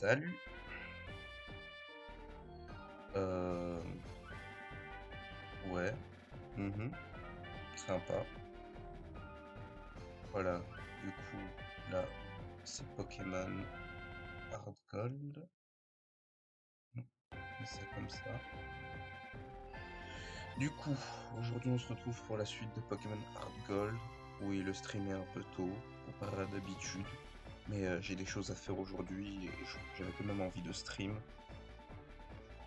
Salut. Euh, ouais. Mhm. Sympa. Voilà. Du coup, là, c'est Pokémon Hard Gold. C'est comme ça. Du coup, aujourd'hui, on se retrouve pour la suite de Pokémon Hard Gold. Oui, le stream est un peu tôt, comparé à d'habitude. Mais j'ai des choses à faire aujourd'hui et j'avais quand même envie de stream.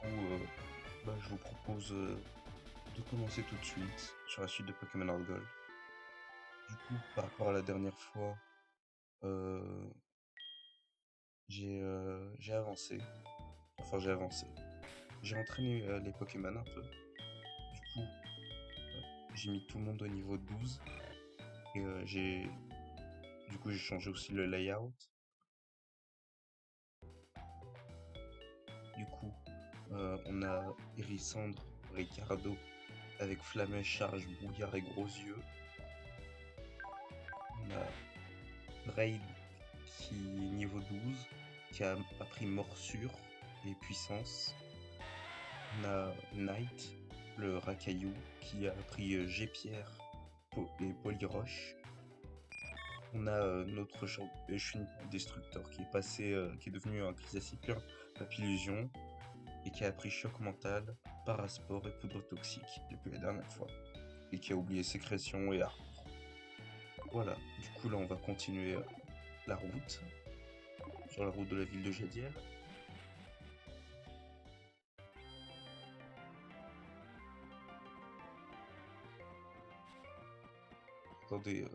Du coup, je vous propose de commencer tout de suite sur la suite de Pokémon Hard Gold. Du coup, par rapport à la dernière fois, euh, j'ai avancé. Enfin, j'ai avancé. J'ai entraîné les Pokémon un peu. Du coup, j'ai mis tout le monde au niveau 12. Et j'ai changé aussi le layout. Du coup, on a Hérissandre, Ricardo avec Flamèche, Charge, Brouillard et Gros Yeux. On a Braid qui est niveau 12, qui a appris Morsure et Puissance. On a Knight, le Racaillou, qui a appris Jet-Pierre et Polyroche. On a notre Chine Destructor qui est passé, qui est devenu un Chrysacyclone Papillusion et qui a appris Choc Mental, Parasport et Poudre Toxique depuis la dernière fois. Et qui a oublié Sécrétion et Arbre. Voilà, du coup là on va continuer la route, sur la route de la ville de Jadiel. Attendez,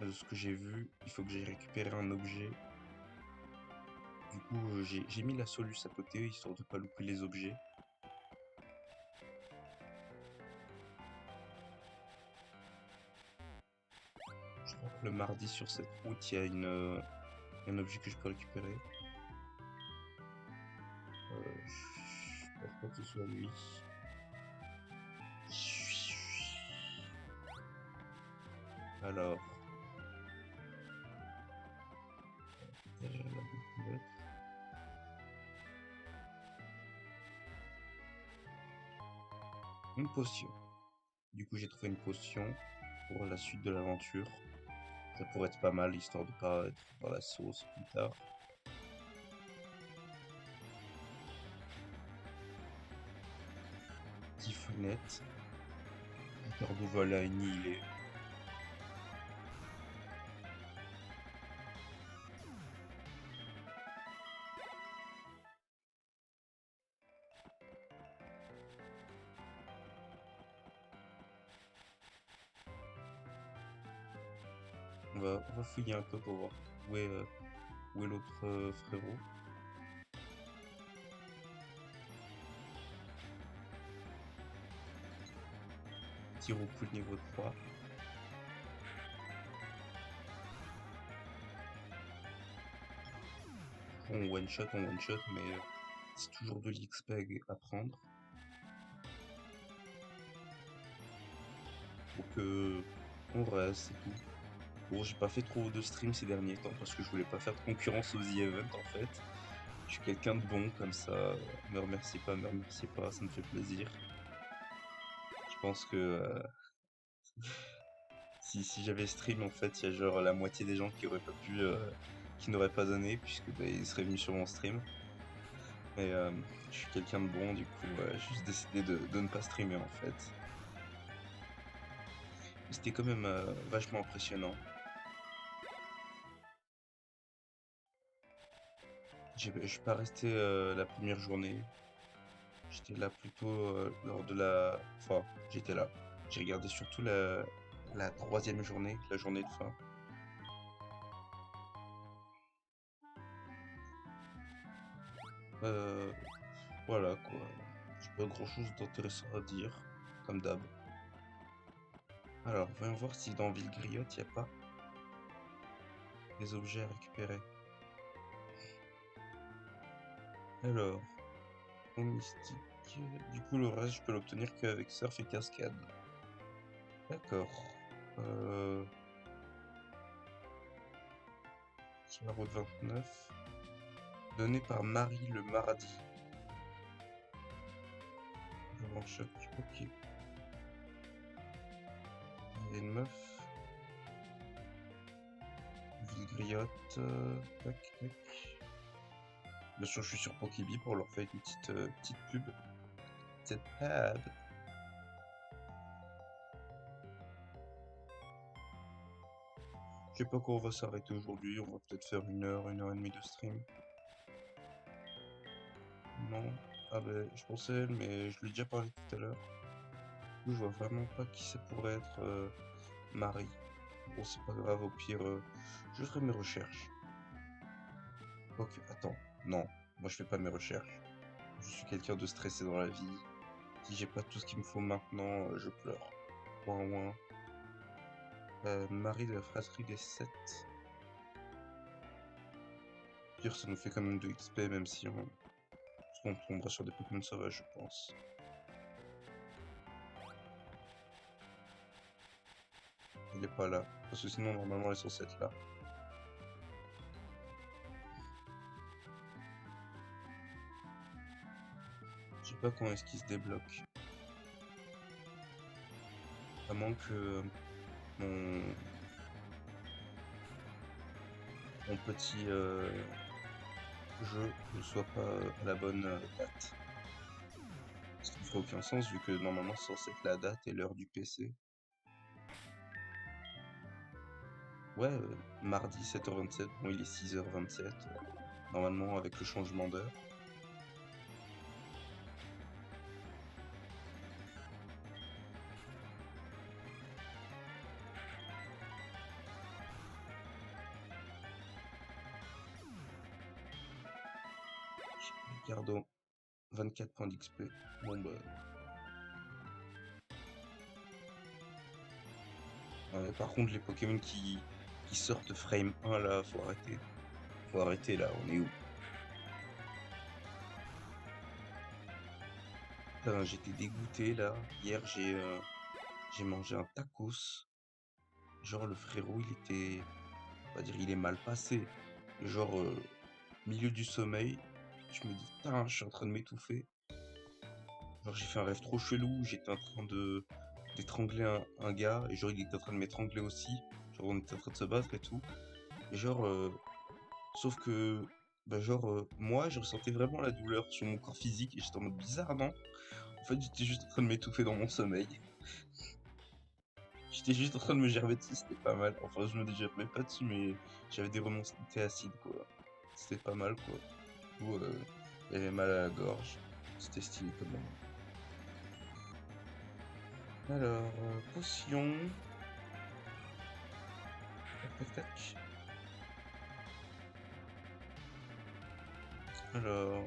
de ce que j'ai vu, il faut que j'aille récupérer un objet. Du coup, j'ai mis la Solus à côté, histoire de pas louper les objets. Je crois que le mardi sur cette route, il y a un objet que je peux récupérer. Je pense pas que ce soit lui. Alors, derrière la boîte. Une potion. Du coup, j'ai trouvé une potion pour la suite de l'aventure. Ça pourrait être pas mal, histoire de pas être dans la sauce plus tard. Typhonette. Cœur de vol à annihiler. On va fouiller un peu pour voir où est l'autre frérot. Tir au coup de niveau 3. On one shot, mais c'est toujours de l'XP à prendre. Donc on reste et tout. Bon, j'ai pas fait trop de stream ces derniers temps parce que je voulais pas faire de concurrence aux The-Event en fait. Je suis quelqu'un de bon comme ça. Me remerciez pas, ça me fait plaisir. Je pense que si j'avais stream en fait, il y a genre la moitié des gens qui auraient pas pu, qui n'auraient pas donné puisque ils seraient venus sur mon stream. Mais je suis quelqu'un de bon, du coup, j'ai juste décidé de ne pas streamer en fait. C'était quand même vachement impressionnant. Je suis pas resté la première journée. J'étais là plutôt lors de la... Enfin, j'étais là. J'ai regardé surtout la troisième journée, la journée de fin. Euh, voilà quoi. J'ai pas grand chose d'intéressant à dire, comme d'hab. Alors, voyons voir si dans Ville Griotte, il n'y a pas des objets à récupérer. Alors, en mystique, du coup, le reste, je peux l'obtenir qu'avec surf et cascade. D'accord. Euh, sur la route 29. donné par Marie le mardi. Revanche, ok. Il y a une meuf. Vilgriotte. Tac, tac. Bien sûr, je suis sur Pokébi pour leur faire une petite pub. Cette pub. Je sais pas quand on va s'arrêter aujourd'hui. On va peut-être faire 1 heure et demie de stream. Non. Ah ben, je pensais elle, mais je lui ai déjà parlé tout à l'heure. Du coup, je vois vraiment pas qui ça pourrait être Marie. Bon, c'est pas grave, au pire, je ferai mes recherches. Ok, attends. Non, moi je fais pas mes recherches. Je suis quelqu'un de stressé dans la vie. Si j'ai pas tout ce qu'il me faut maintenant, je pleure. Ouin ouin. Marie de la fratrie des 7. Pire, ça nous fait quand même 2 XP, même si on tombera sur des Pokémon sauvages, je pense. Il est pas là. Parce que sinon, normalement, elle est censée être là. Je sais pas quand est-ce qu'il se débloque. À moins que mon, mon petit jeu ne soit pas à la bonne date. Ce qui ferait aucun sens vu que normalement c'est censé être la date et l'heure du PC. Ouais, mardi 7h27, bon il est 6h27, normalement avec le changement d'heure. Ricardo, 24 points d'XP. Bon bah... par contre les Pokémon qui sortent frame 1 là, faut arrêter. Faut arrêter là, on est où? Putain, j'étais dégoûté là. Hier j'ai mangé un tacos. Genre le frérot il était... On va dire il est mal passé. Genre milieu du sommeil. Je me dis, putain, je suis en train de m'étouffer. Genre j'ai fait un rêve trop chelou. J'étais en train de d'étrangler un gars. Et genre il était en train de m'étrangler aussi. Genre on était en train de se battre et tout. Et genre... sauf que... Bah genre moi je ressentais vraiment la douleur sur mon corps physique. Et j'étais en mode bizarre, non? En fait j'étais juste en train de m'étouffer dans mon sommeil. J'étais juste en train de me gerber dessus, c'était pas mal. Enfin, je me dégerbais pas dessus, mais j'avais des remontées acides, quoi. C'était pas mal, quoi. Du coup, j'avais mal à la gorge. C'était stylé comme moment. Alors, potion. Tac, tac, tac. Alors...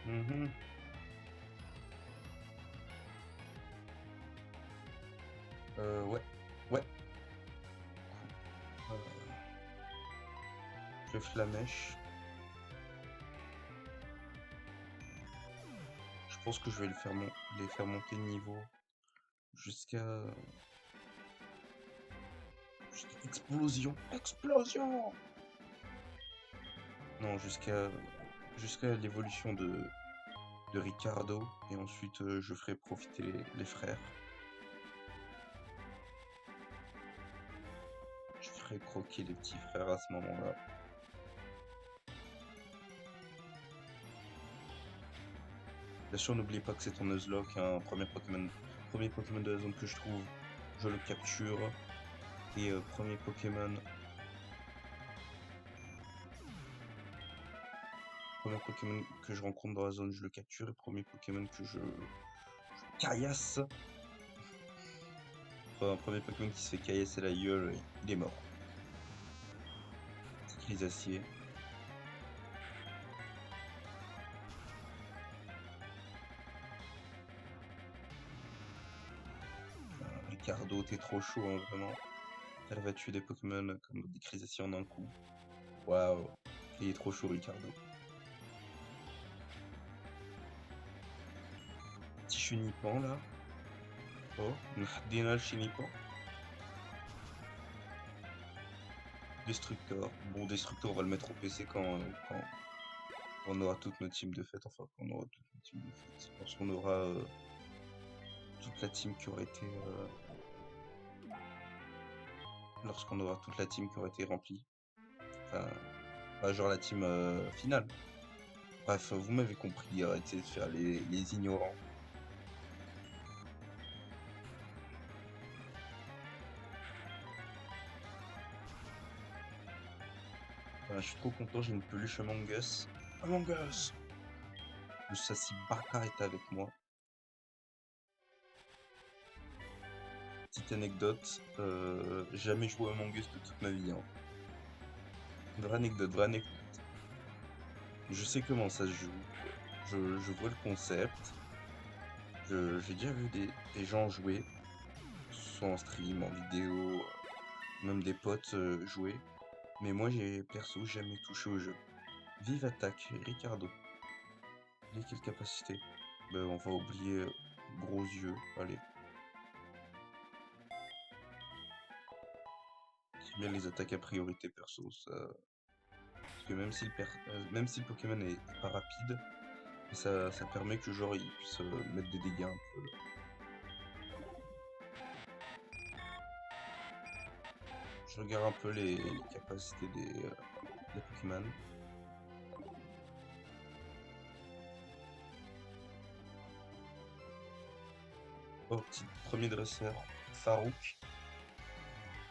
mhm. Ouais. Ouais. Euh, je flamèche. Je pense que je vais les faire monter de niveau jusqu'à... jusqu'à explosion. Explosion! Non, jusqu'à l'évolution de Ricardo, et ensuite je ferai profiter les frères. Je ferai croquer les petits frères à ce moment-là. Bien sûr, n'oubliez pas que c'est ton Nuzlocke, un premier Pokémon de la zone que je trouve, je le capture. Et premier Pokémon que je rencontre dans la zone, je le capture. Et premier Pokémon que je caillasse. Enfin, un premier Pokémon qui se fait caillasser la gueule, il est mort. Crise acier. Ricardo, t'es trop chaud, hein, vraiment. T'arrives à tuer des Pokémon comme des crises acier en un coup. Waouh, il est trop chaud, Ricardo. Petit Chenipan là. Oh, Dina le Chenipan. Destructor. Bon, Destructor, on va le mettre au PC quand on aura toutes nos teams de fête. Enfin, quand on aura toutes nos teams de fête. Lorsqu'on aura toute la team qui aurait été. Lorsqu'on aura toute la team qui aurait été remplie. Enfin, pas genre la team finale. Bref, vous m'avez compris, arrêtez de faire les ignorants. Je suis trop content, j'ai une peluche Among Us. Among Us! Le Sassy Baka est avec moi. Petite anecdote, jamais joué à Among Us de toute ma vie. Hein. Vraie anecdote, vraie anecdote. Je sais comment ça se joue. Je vois le concept. J'ai déjà vu des gens jouer, soit en stream, en vidéo, même des potes jouer. Mais moi, j'ai perso jamais touché au jeu. Vive attaque, Ricardo. Il a quelle capacité? Ben, on va oublier gros yeux. Allez. J'aime bien les attaques à priorité perso. Ça... Parce que même si le Pokémon est pas rapide, ça permet que genre il puisse mettre des dégâts un peu. Je regarde un peu les capacités des Pokémon. Oh, petit premier dresseur, Farouk.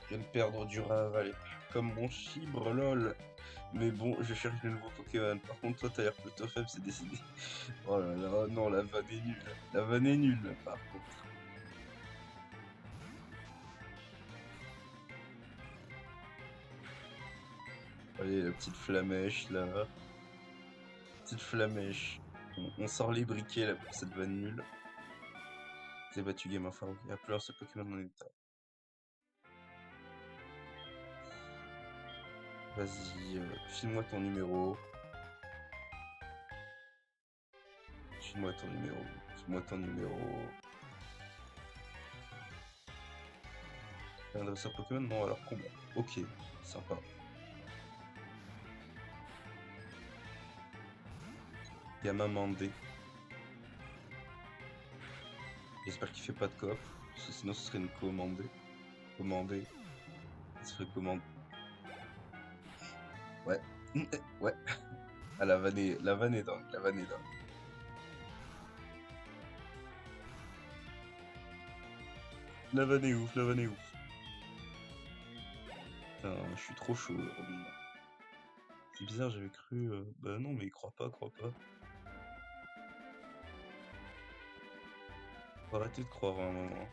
Je viens de perdre du Ravalet. Comme mon chibre, lol. Mais bon, je cherche de nouveaux Pokémon. Par contre, toi, t'as l'air plutôt faible, c'est décidé. Oh là là, non, la vanne est nulle. La vanne est nulle, par contre. Allez, la petite flamèche, là. Petite flamèche. On sort les briquets, là, pour cette vanne nulle. C'est battu Game of Farouk. Il y a plus un seul Pokémon en état. Vas-y, file-moi ton numéro. File-moi ton numéro. File-moi ton numéro. Un dresseur Pokémon? Non, alors combat. Ok, sympa. Gamamandé. J'espère qu'il fait pas de coffre, parce que sinon ce serait une commandée. Commandée. Ce serait commandé. Ouais. Ouais. Ah, la vanne est dingue, la vanne est dingue. La vanne est ouf, la vanne est ouf. Putain, je suis trop chaud aujourd'hui. C'est bizarre, j'avais cru... Bah non, mais il croit pas, croit pas. Faut arrêter de croire à un moment.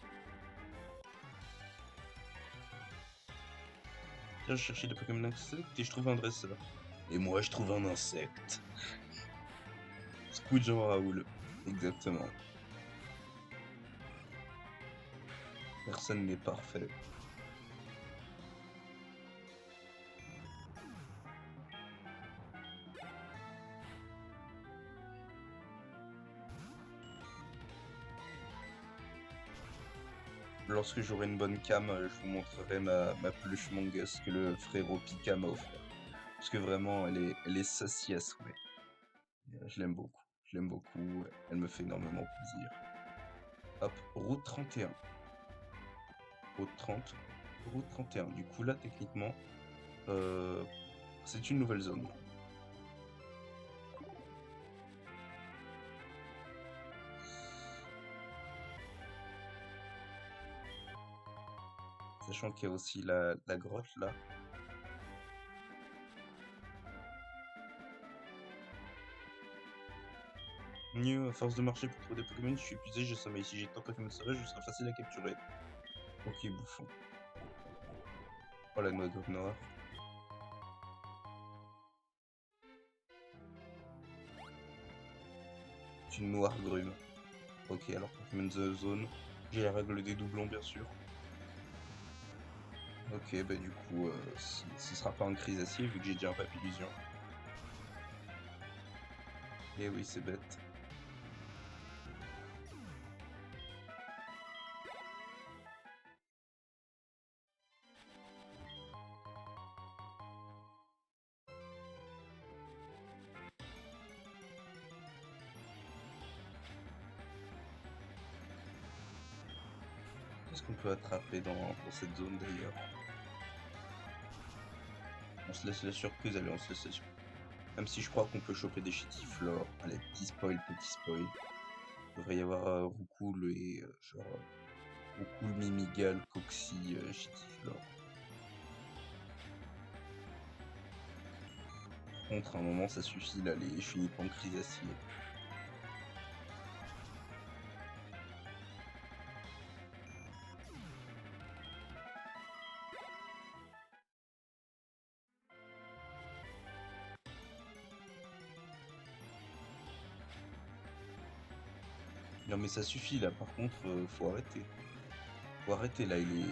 Tiens, je cherchais des Pokémon insectes et je trouve un dresseur. Et moi, je trouve un insecte. Squid Jean Raoul. Exactement. Personne n'est parfait. Lorsque j'aurai une bonne cam, je vous montrerai ma peluche Mongus que le frérot Pika m'a offert. Parce que vraiment, elle est sassy à souhait. Je l'aime beaucoup. Je l'aime beaucoup. Elle me fait énormément plaisir. Hop, route 31. Route 30. Route 31. Du coup, là, techniquement, c'est une nouvelle zone. Sachant qu'il y a aussi la grotte là. Mieux, à force de marcher pour trouver des Pokémon, je suis épuisé, je sommeille. Si j'ai tant Pokémon sauvage, je serai facile à capturer. Ok, bouffon. Oh la noix noire. C'est une noire grume. Ok, alors Pokémon The Zone. J'ai la règle des doublons, bien sûr. Ok, bah du coup, ce sera pas un Chrysacier vu que j'ai déjà un Papillusion. Eh oui, c'est bête. Qu'est-ce qu'on peut attraper dans cette zone d'ailleurs? On se laisse la surprise, allez, on se laisse la surprise. Même si je crois qu'on peut choper des chétiflores. Allez, petit spoil, petit spoil. Il devrait y avoir Roucoule et genre Roucoule, Mimigal, Coxy, chétiflore. Par contre, à un moment, ça suffit là, les Chunipans Chrysacier. Non mais ça suffit là, par contre, faut arrêter. Faut arrêter là, il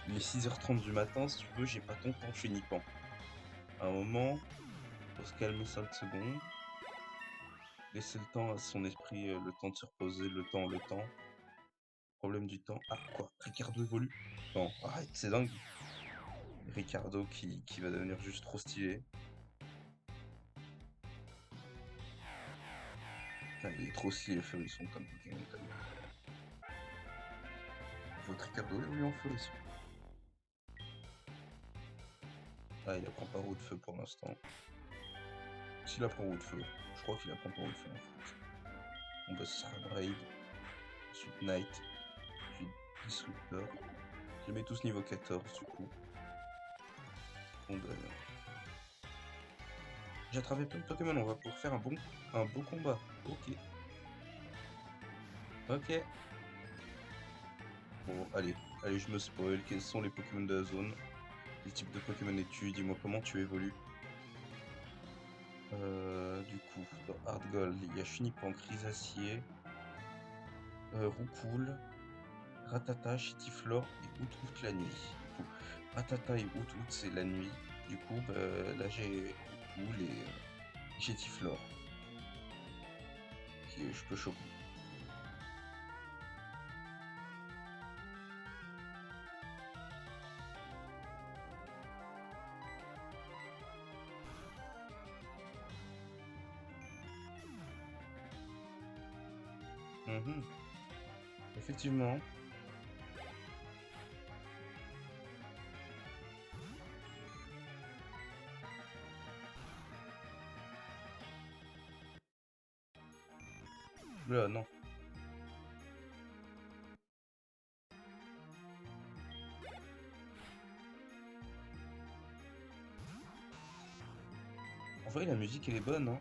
est 6h30 du matin, si tu veux, j'ai pas ton temps Chunipan. À un moment, faut se calmer 5 secondes. Laisser le temps à son esprit, le temps de se reposer, le temps. Problème du temps. Ah quoi? Ricardo évolue? Non, arrête, c'est dingue. Ricardo qui va devenir juste trop stylé. Putain, il est trop stylé, Furisson comme Pokémon. Votre Ricardo évolue en Furisson. Ah, il apprend pas roue de feu pour l'instant. S'il apprend roue de feu, je crois qu'il apprend pas roue de feu en fait. Bon bah ce sera Braid, ensuite Knight, ensuite Disruptor. Je les mets tous niveau 14 du coup. Bon bah... J'ai attrapé plein de Pokémon, on va pouvoir faire un beau combat. Ok. Ok. Bon, allez, je me spoil. Quels sont les Pokémon de la zone? Quel type de Pokémon es-tu? Dis-moi comment tu évolues. Du coup, dans Hard Gold, il y a Chunipan, Chrysacier, Roucoule, Ratata, Chitiflore et Outroute la nuit. Du coup, Ratata et Outroute c'est la nuit. Du coup, bah, là j'ai Roucoule et Chitiflore. Que je peux choper. Mhm. Effectivement. Là, non. En vrai, la musique, elle est bonne, hein.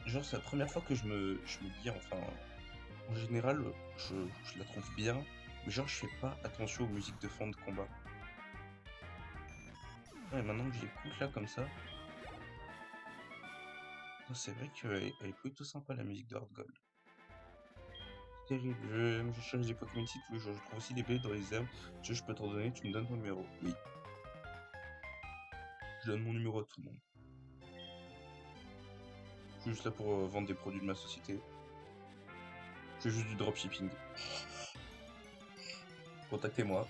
Genre, c'est la première fois que je me dis, enfin, en général, je la trouve bien, mais genre, je fais pas attention aux musiques de fin de combat. Ouais, maintenant que j'écoute là, comme ça, c'est vrai qu'elle est plutôt sympa, la musique de Hard Gold. Terrible, je change des Pokémon ici tous les jours, je trouve aussi des blés dans les herbes. Tu veux, je peux t'en donner, tu me donnes ton numéro. Oui. Je donne mon numéro à tout le monde. Je suis juste là pour vendre des produits de ma société. Je fais juste du dropshipping. Contactez-moi.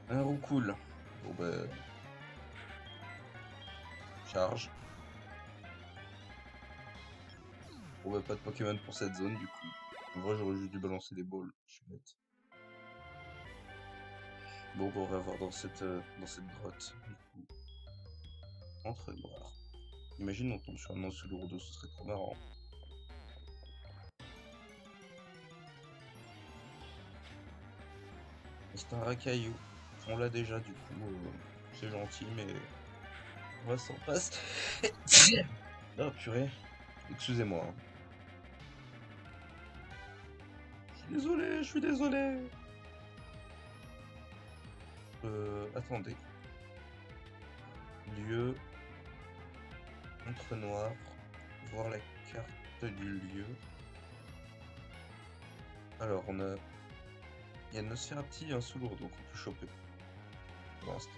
Un Roucoule. Bon bah... Charge. Bon bah pas de Pokémon pour cette zone du coup. En vrai j'aurais juste dû balancer des balls. Je suis bête. Bon bah, on va voir dans cette grotte du coup. Entre noir. Imagine on tombe sur un Ancelourdo, ce serait trop marrant. C'est un racaillou. On l'a déjà du coup. C'est gentil mais... On va s'en passer. Oh purée. Excusez-moi, hein. Je suis désolé. Attendez. Lieu. Entre noir. Voir la carte du lieu. Alors on a... Il y a Nosferati et un Soulourdo qu'on peut choper. Pour l'instant.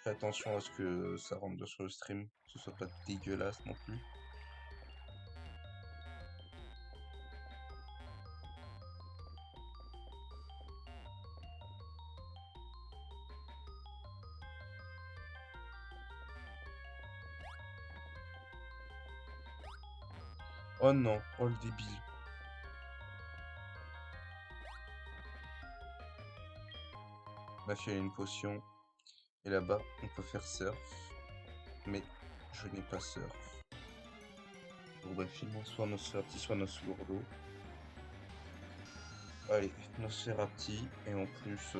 Fais attention à ce que ça rentre bien sur le stream, que ce soit pas dégueulasse non plus. Oh non, oh le débile. Ma fille a une potion. Et là-bas, on peut faire surf. Mais je n'ai pas surf. Bon bah finalement, soit Nosferatu, soit Nosgourdo. Allez, Nosferatu. Et en plus,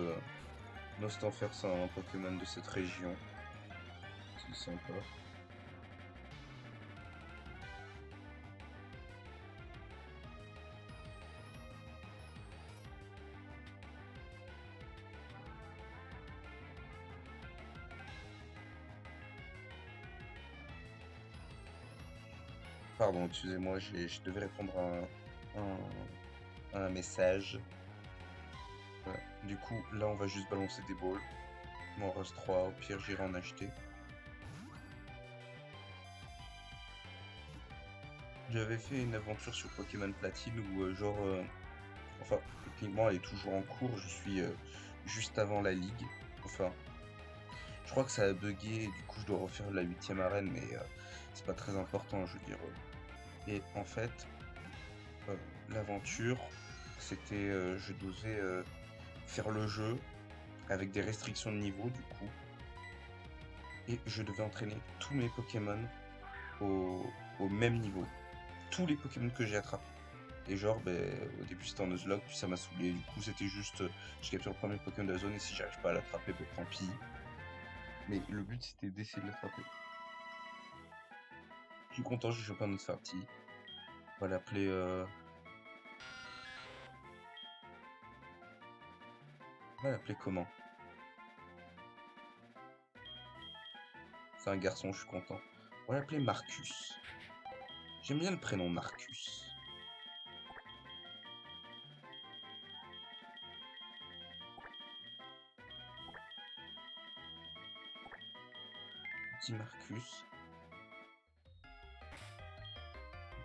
Nostanfer, c'est un Pokémon de cette région. C'est sympa. Pardon, excusez-moi, je devais répondre à un message. Voilà. Du coup, là, on va juste balancer des balls. Il m'en reste 3, au pire, j'irai en acheter. J'avais fait une aventure sur Pokémon Platine où, enfin, techniquement, elle est toujours en cours. Je suis juste avant la ligue. Enfin, je crois que ça a bugué et du coup, je dois refaire la 8e arène, mais c'est pas très important, je veux dire. Et en fait, euh, l'aventure, c'était, je devais faire le jeu avec des restrictions de niveau, du coup, et je devais entraîner tous mes Pokémon au, au même niveau. Tous les Pokémon que j'ai attrapés. Et genre, ben, au début c'était en Nuzlocke, puis ça m'a saoulé. Du coup, c'était juste, je capture le premier Pokémon de la zone et si j'arrive pas à l'attraper, ben tant pis. Mais le but c'était d'essayer de l'attraper. Je suis content, j'ai chopé un autre partie. On va l'appeler. On va l'appeler comment? C'est un garçon, je suis content. On va l'appeler Marcus. J'aime bien le prénom Marcus. Petit Marcus.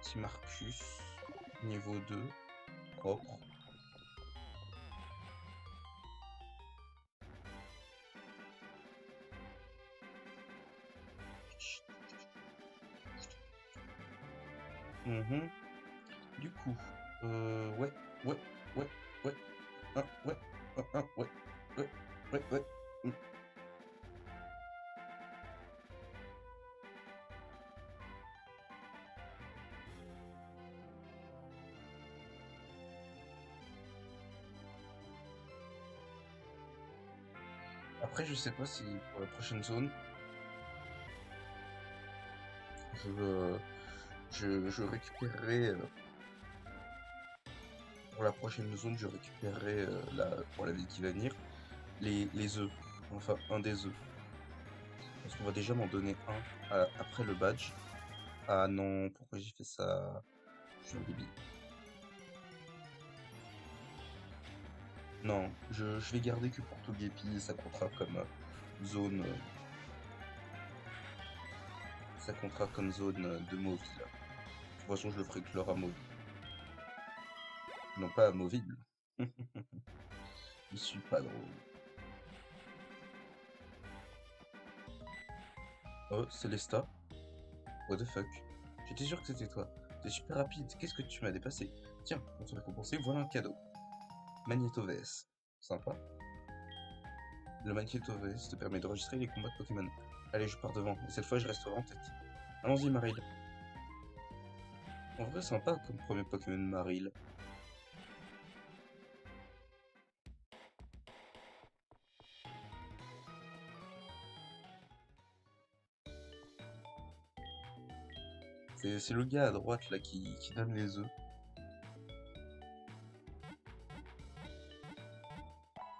Petit Marcus. Niveau 2. Propre. Mhm. Du coup, ouais, ouais, ouais, ouais, ouais, ouais, ouais, ouais, ouais. Mm. Après, je sais pas si pour la prochaine zone, je, je récupérerai, pour la prochaine zone, je récupérerai, pour la ville qui va venir, les œufs. Enfin, un des œufs. Parce qu'on va déjà m'en donner un après le badge. Ah non, pourquoi j'ai fait ça? Je suis un débile. Non, je vais garder que pour Togepi, ça comptera comme zone, ça comptera comme zone de Mauville. De toute façon, je le ferai que leur à Mauville. Non pas à Mauville. Je suis pas drôle. Oh, Célesta. What the fuck? J'étais sûr que c'était toi. T'es super rapide. Qu'est-ce que tu m'as dépassé? Tiens, pour te récompenser, voilà un cadeau. Magneto VS. Sympa. Le Magneto VS te permet d'enregistrer les combats de Pokémon. Allez, je pars devant. Et cette fois, je resterai en tête. Allons-y, Maril. En vrai, sympa comme premier Pokémon Maril. C'est le gars à droite là qui donne les œufs.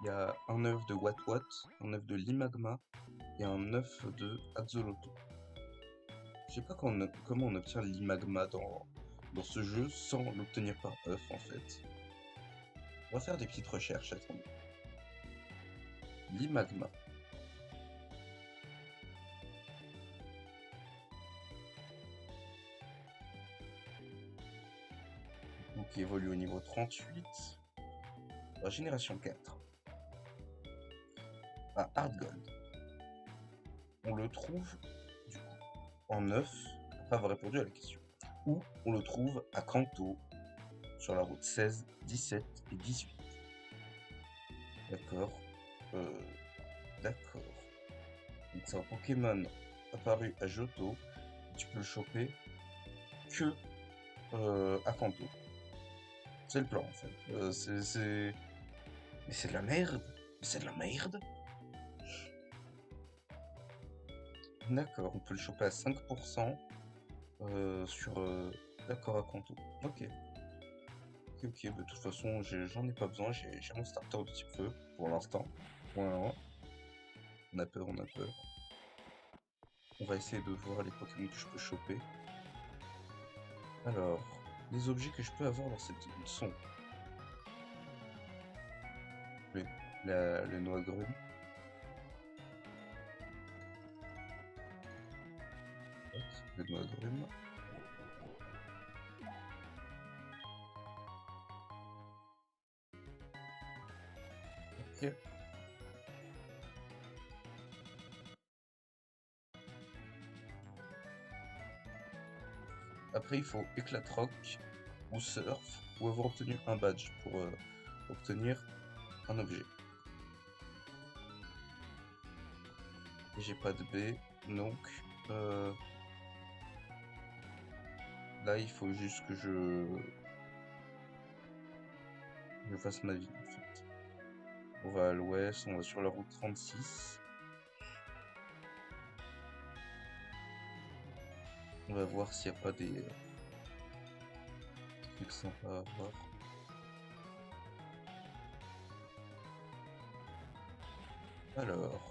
Il y a un œuf de Watwat, un œuf de Limagma et un œuf de Axolotl. Je sais pas comment on obtient l'Imagma dans ce jeu sans l'obtenir par œuf en fait. On va faire des petites recherches, attendez. L'Imagma. qui évolue au niveau 38, la génération 4. Un Hard Gold. On le trouve, du coup, en 9, après avoir répondu à la question. Ou on le trouve à Kanto, sur la route 16, 17 et 18. D'accord. D'accord. Donc c'est un Pokémon apparu à Johto. Tu peux le choper que à Kanto. C'est le plan en fait. Mais c'est de la merde. C'est de la merde. D'accord, on peut le choper à 5% sur... D'accord, à Kanto. Ok. Ok, bah, de toute façon, j'en ai pas besoin. J'ai mon starter un petit peu pour l'instant. Voilà. On a peur, on a peur. On va essayer de voir les Pokémon que je peux choper. Alors, les objets que je peux avoir dans cette zone sont le noix grume, le noix grume. Ok. Après, il faut éclat rock ou surf ou avoir obtenu un badge pour obtenir un objet. J'ai pas de B, donc là il faut juste que je fasse ma vie en fait. On va à l'ouest, on va sur la route 36. On va voir s'il n'y a pas des trucs sympas à voir. Alors.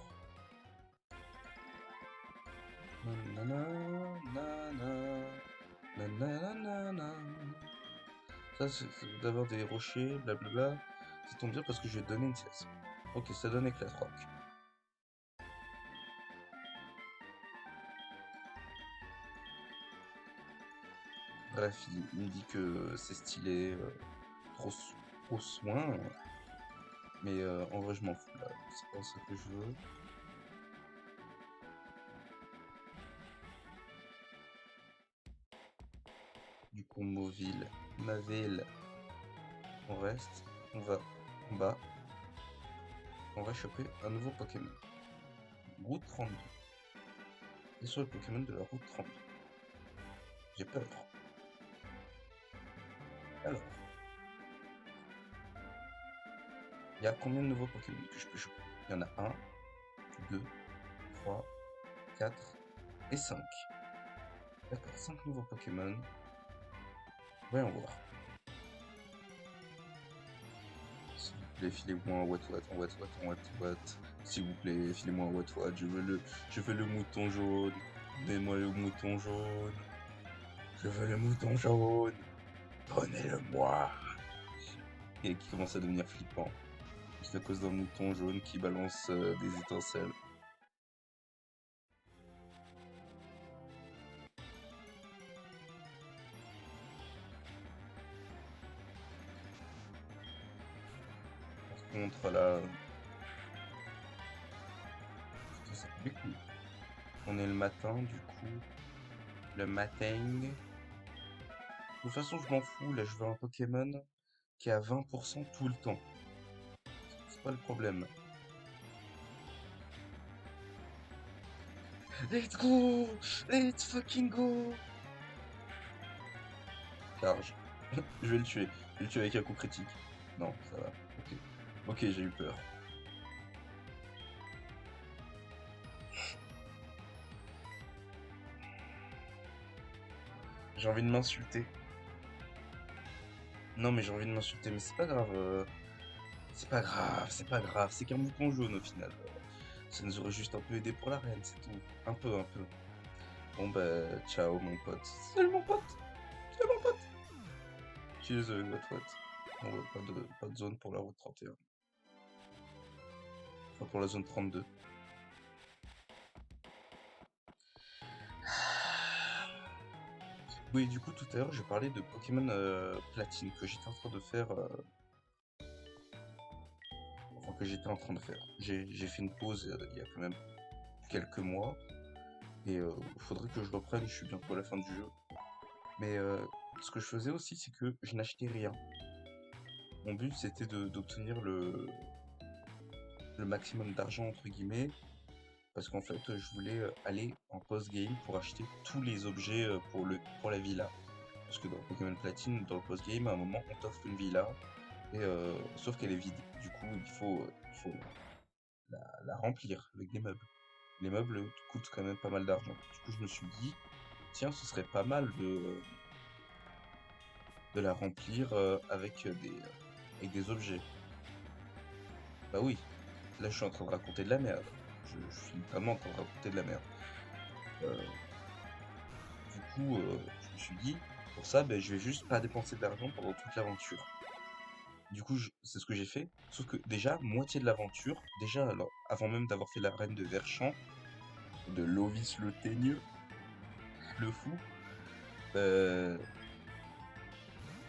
Ça, c'est d'avoir des rochers, blablabla. Ça tombe bien parce que je vais te donner une CS. Ok, ça donne éclat rock. Bref, il me dit que c'est stylé, trop soin. Mais en vrai, je m'en fous là. C'est pas ça que je veux. Du coup, Mauville, ma ville. On reste. On va en bas. On va choper un nouveau Pokémon. Route 32. Et sur le Pokémon de la route 32. J'ai peur. Alors. Il y a combien de nouveaux Pokémon que je peux choper? Il y en a 1, 2, 3, 4 et 5. D'accord, 5 nouveaux Pokémon. Voyons voir. S'il vous plaît, filez-moi un What. S'il vous plaît, filez-moi un What. Je veux le mouton jaune. Donnez-moi le mouton jaune. Je veux le mouton jaune. Donnez-le-moi. Et qui commence à devenir flippant. Juste à cause d'un mouton jaune qui balance des étincelles. Par contre, là, ça fait cool. On est le matin, du coup. Le matin. De toute façon, je m'en fous. Là, je veux un Pokémon qui a 20% tout le temps. C'est pas le problème. Let's go! Let's fucking go! Charge. Je vais le tuer. Je vais le tuer avec un coup critique. Non, ça va. Ok. Ok, j'ai eu peur. J'ai envie de m'insulter. Non, mais j'ai envie de m'insulter, mais c'est pas grave. C'est pas grave, c'est pas grave. C'est qu'un mouton jaune au final. Ça nous aurait juste un peu aidé pour l'arène, c'est tout. Un peu, un peu. Bon bah, ciao mon pote. Salut mon pote! Salut mon pote! Je suis désolé, what. Bon, ouais, pas de zone pour la route 31. Enfin, pour la zone 32. Oui, du coup, tout à l'heure, je parlais de Pokémon Platine que j'étais en train de faire, enfin que j'étais en train de faire. J'ai fait une pause il y a quand même quelques mois et faudrait que je reprenne. Je suis bientôt à la fin du jeu. Mais ce que je faisais aussi, c'est que je n'achetais rien. Mon but, c'était d'obtenir le maximum d'argent entre guillemets, parce qu'en fait, je voulais aller en post-game pour acheter tous les objets pour la villa. Parce que dans Pokémon Platine, dans le post-game, à un moment, on t'offre une villa. Et sauf qu'elle est vide. Du coup, il faut la remplir avec des meubles. Les meubles coûtent quand même pas mal d'argent. Du coup, je me suis dit, tiens, ce serait pas mal de la remplir avec des objets. Bah oui, là, je suis en train de raconter de la merde. Je suis littéralement en train de raconter de la merde. Euh, du coup, je me suis dit, pour ça, ben, je vais juste pas dépenser de l'argent pendant toute l'aventure. Du coup, c'est ce que j'ai fait. Sauf que déjà, moitié de l'aventure, déjà, alors, avant même d'avoir fait la reine de Verchamp, de Lovis le Teigneux, le fou, euh,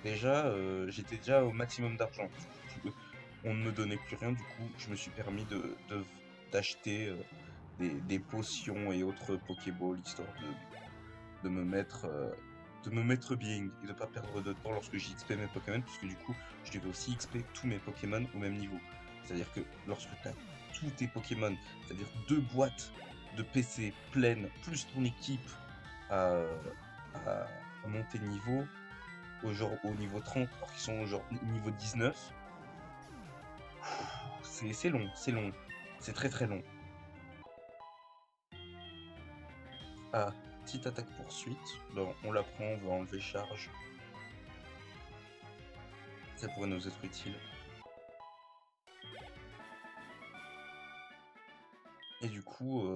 déjà, j'étais déjà au maximum d'argent. Du coup, on ne me donnait plus rien, du coup, je me suis permis d'acheter des potions et autres Pokéballs, histoire de me mettre, de me mettre bien et de pas perdre de temps lorsque j'XP mes Pokémon, puisque du coup, je devais aussi XP tous mes Pokémon au même niveau. C'est-à-dire que lorsque tu as tous tes Pokémon, c'est-à-dire deux boîtes de PC pleines, plus ton équipe à, à, à monter niveau, au niveau 30, alors qu'ils sont genre niveau 19, c'est long, c'est long. C'est très très long. Ah, petite attaque poursuite. Bon, on la prend, on va enlever charge. Ça pourrait nous être utile. Et du coup,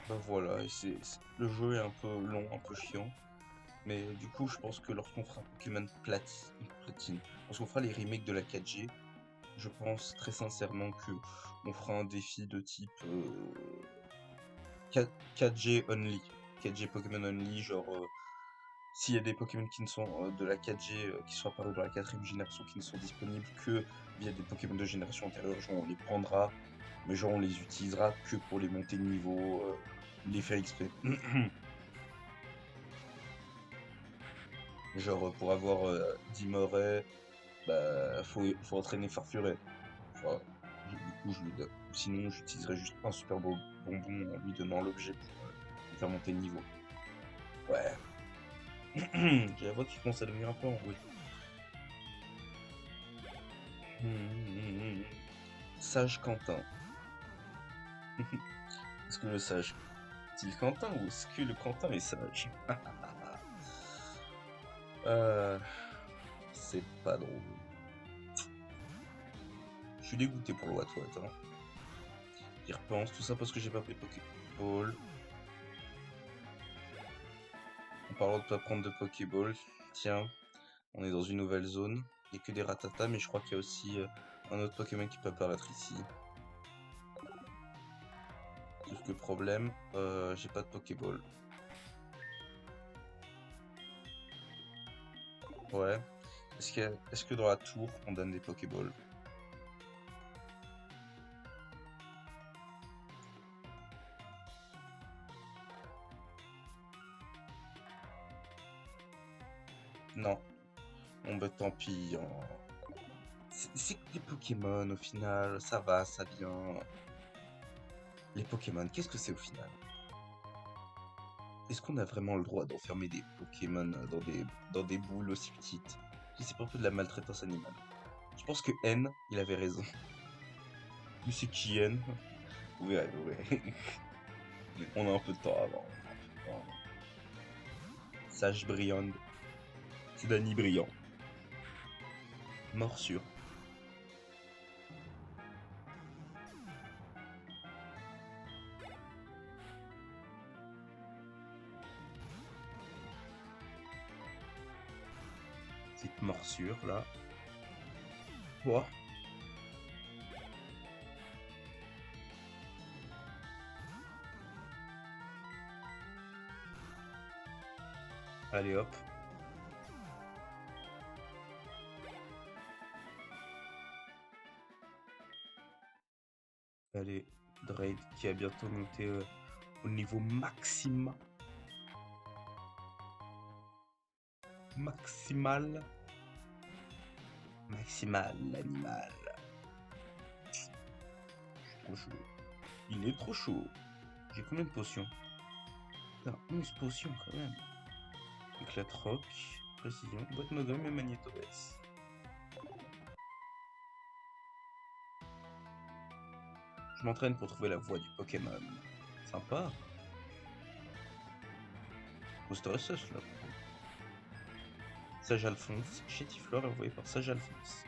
bah voilà, et le jeu est un peu long, un peu chiant. Mais du coup, je pense que lorsqu'on fera Pokémon Platine, lorsqu'on fera les remakes de la 4G, je pense très sincèrement que on fera un défi de type 4G only. 4G Pokémon only, genre s'il y a des Pokémon qui ne sont de la 4G qui sont apparus dans la quatrième génération qui ne sont disponibles que via des Pokémon de génération antérieure, genre on les prendra, mais genre on les utilisera que pour les monter de niveau, les faire XP. Genre pour avoir 10 Moray, bah faut entraîner Farfuret. Enfin, du coup je lui donne. Sinon j'utiliserai juste un super beau bonbon en lui donnant l'objet pour lui faire monter de niveau. Ouais. J'ai la voix qui commence à devenir un peu enrouée. Sage Quentin. Est-ce que le sage est-il Quentin ou est-ce que le Quentin est sage? Euh, c'est pas drôle. Je suis dégoûté pour le Watwat, hein. J'y repense, tout ça parce que j'ai pas pris Pokéball. En parlant de pas prendre de Pokéball, tiens, on est dans une nouvelle zone. Il n'y a que des Rattata, mais je crois qu'il y a aussi un autre Pokémon qui peut apparaître ici. Sauf que problème, j'ai pas de Pokéball. Ouais. Est-ce que dans la tour, on donne des Pokéballs? Non. Bon bah tant pis, hein. C'est que des Pokémon au final, ça va, ça vient. Les Pokémon, qu'est-ce que c'est au final? Est-ce qu'on a vraiment le droit d'enfermer des Pokémon dans des boules aussi petites? C'est pas un peu de la maltraitance animale. Je pense que N, il avait raison. Mais c'est qui N? Vous verrez, vous verrez. On a un peu de temps avant. On a un peu de temps avant. Sage Briand. C'est Danny Briand. Morsure. Cette morsure là. Quoi? Allez hop. Allez, Drade qui a bientôt monté au niveau maximal. Maximal. Maximal, l'animal. Trop chaud. Il est trop chaud. J'ai combien de potions? Putain, 11 potions quand même. Éclat roc, précision, boîte mogum et magnéto-baisse. Je m'entraîne pour trouver la voie du Pokémon. Sympa. Booster SS là. Sage Alphonse, Chétiflore envoyé par Sage Alphonse.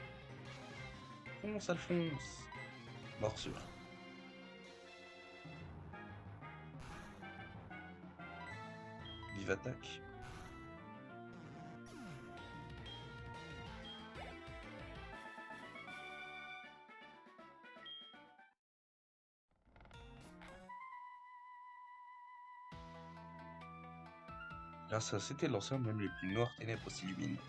Fonce Alphonse. Morsure. Vive attaque. Grâce à c'était lanceur, même les plus noires ténèbres s'illuminent.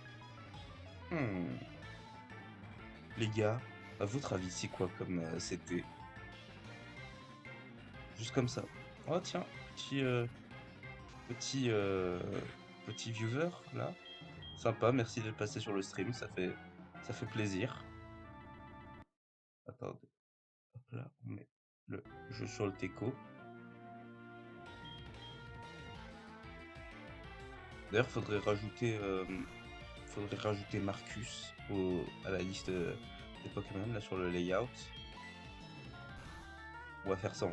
Les gars, à votre avis, c'est quoi comme c'était? Juste comme ça. Oh tiens, petit, petit viewer là. Sympa, merci d'être passé sur le stream, ça fait plaisir. Attendez, hop là, on met le jeu sur le teco. D'ailleurs, faudrait rajouter Marcus à la liste des Pokémon là sur le layout. On va faire ça.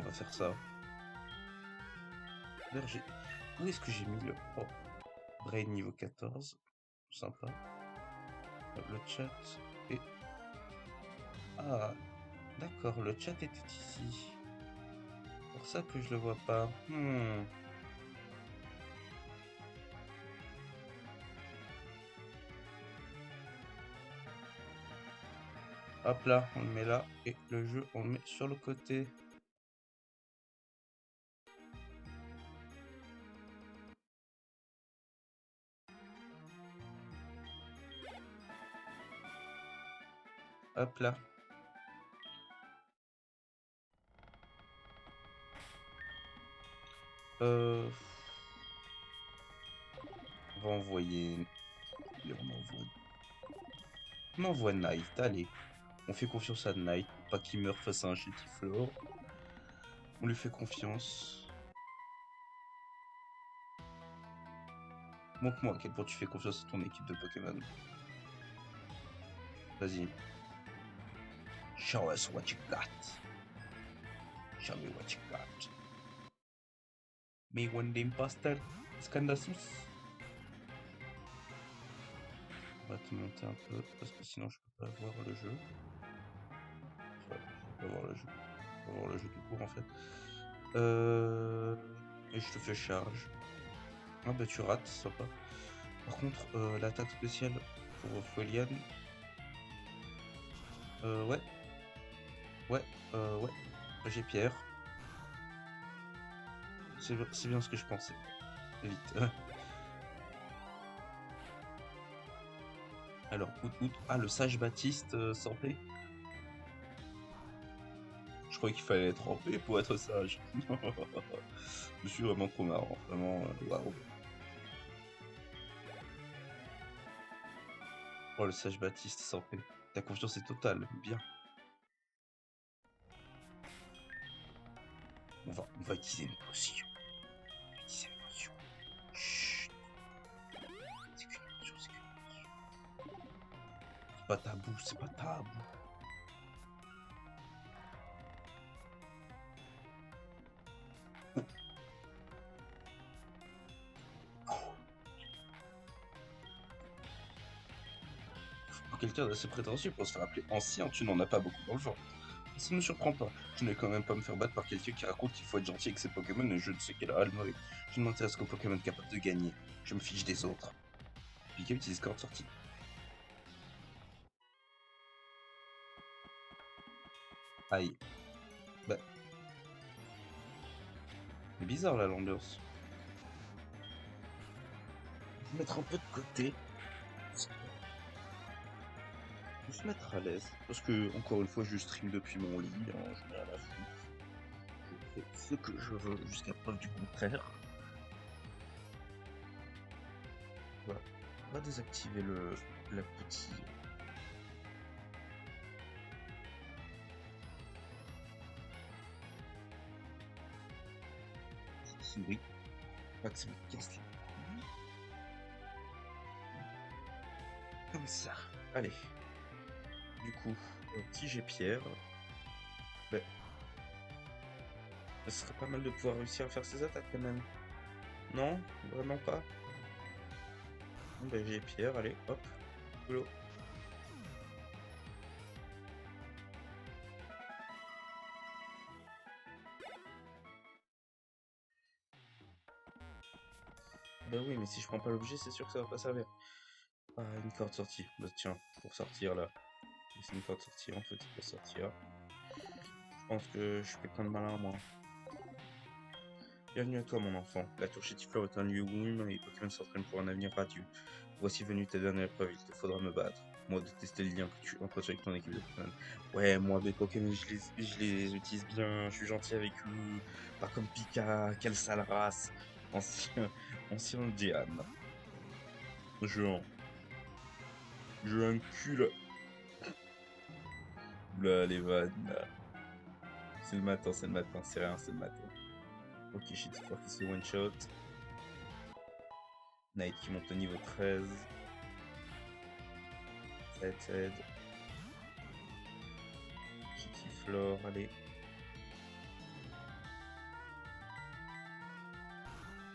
D'ailleurs, où est-ce que j'ai mis le Brain niveau 14? Sympa. Le chat est... Ah, d'accord, le chat était ici. C'est pour ça que je le vois pas. Hop là, on le met là. Et le jeu, on le met sur le côté. Hop là. On va envoyer... On envoie Knight, allez. On fait confiance à Knight pour pas qu'il meure face à un Chétiflore. On lui fait confiance. Montre-moi à quel point tu fais confiance à ton équipe de Pokémon. Vas-y. Show us what you got. Show me what you got. Me one d'imposter. Scandasus. On va te monter un peu parce que sinon je peux pas voir le jeu. Enfin, je peux pas voir le jeu. Je peux pas voir le jeu tout court en fait. Et je te fais charge. Ah bah tu rates, sympa. Par contre, l'attaque spéciale pour Folian. Ouais. Ouais. J'ai Pierre. C'est bien ce que je pensais. Vite. Alors, ah, le sage Baptiste santé. Je croyais qu'il fallait être en paix pour être sage. Je suis vraiment trop marrant. Vraiment, waouh. Oh, le sage Baptiste sans paix. Ta confiance est totale. Bien. On va utiliser une potion. Chut. C'est qu'une potion, c'est pas tabou, c'est pas tabou. Pour quelqu'un d'assez prétentieux pour se faire appeler ancien, tu n'en as pas beaucoup dans le genre. Ça ne me surprend pas. Je ne vais quand même pas me faire battre par quelqu'un qui raconte qu'il faut être gentil avec ses Pokémon et je ne sais quelle almoï. Je ne m'intéresse qu'aux Pokémon capables de gagner. Je me fiche des autres. Pikachu utilise corde sortie. Aïe. Bah. C'est bizarre là l'ambiance. mettre un peu de côté, pour se mettre à l'aise. Parce que, encore une fois, je stream depuis mon lit, hein, je n'ai rien à foutre. Je fais ce que je veux jusqu'à preuve du contraire. Voilà. On va désactiver la petite souris. Pas que ça me casse les couilles. Comme ça. Allez. Du coup, si j'ai Pierre, ben, ce serait pas mal de pouvoir réussir à faire ses attaques quand même. Non? Vraiment pas? Bon, ben, j'ai Pierre, allez, hop, boulot. Ben oui, mais si je prends pas l'objet, c'est sûr que ça va pas servir. Ah, une corde sortie. Bah, tiens, pour sortir là. C'est une corde sortie, en fait, pour sortir. Je pense que je fais plein de malin, moi. Bienvenue à toi, mon enfant. La tour Chétiflore est un lieu où humains et Pokémon s'entraînent pour un avenir radieux. Voici venue ta dernière épreuve, il te faudra me battre. Moi, détester le lien que tu entretiens avec ton équipe de Pokémon. Ouais, moi, mes Pokémon, je les utilise bien, je suis gentil avec eux. Pas comme Pika, quelle sale race. Ancien, ancien Diane. Je, je un cul. Là, les vannes. Là. C'est le matin, c'est rien, c'est le matin. Ok, Chétiflore qui se fait one shot. Knight qui monte au niveau 13. Ça aide. Chétiflore, allez.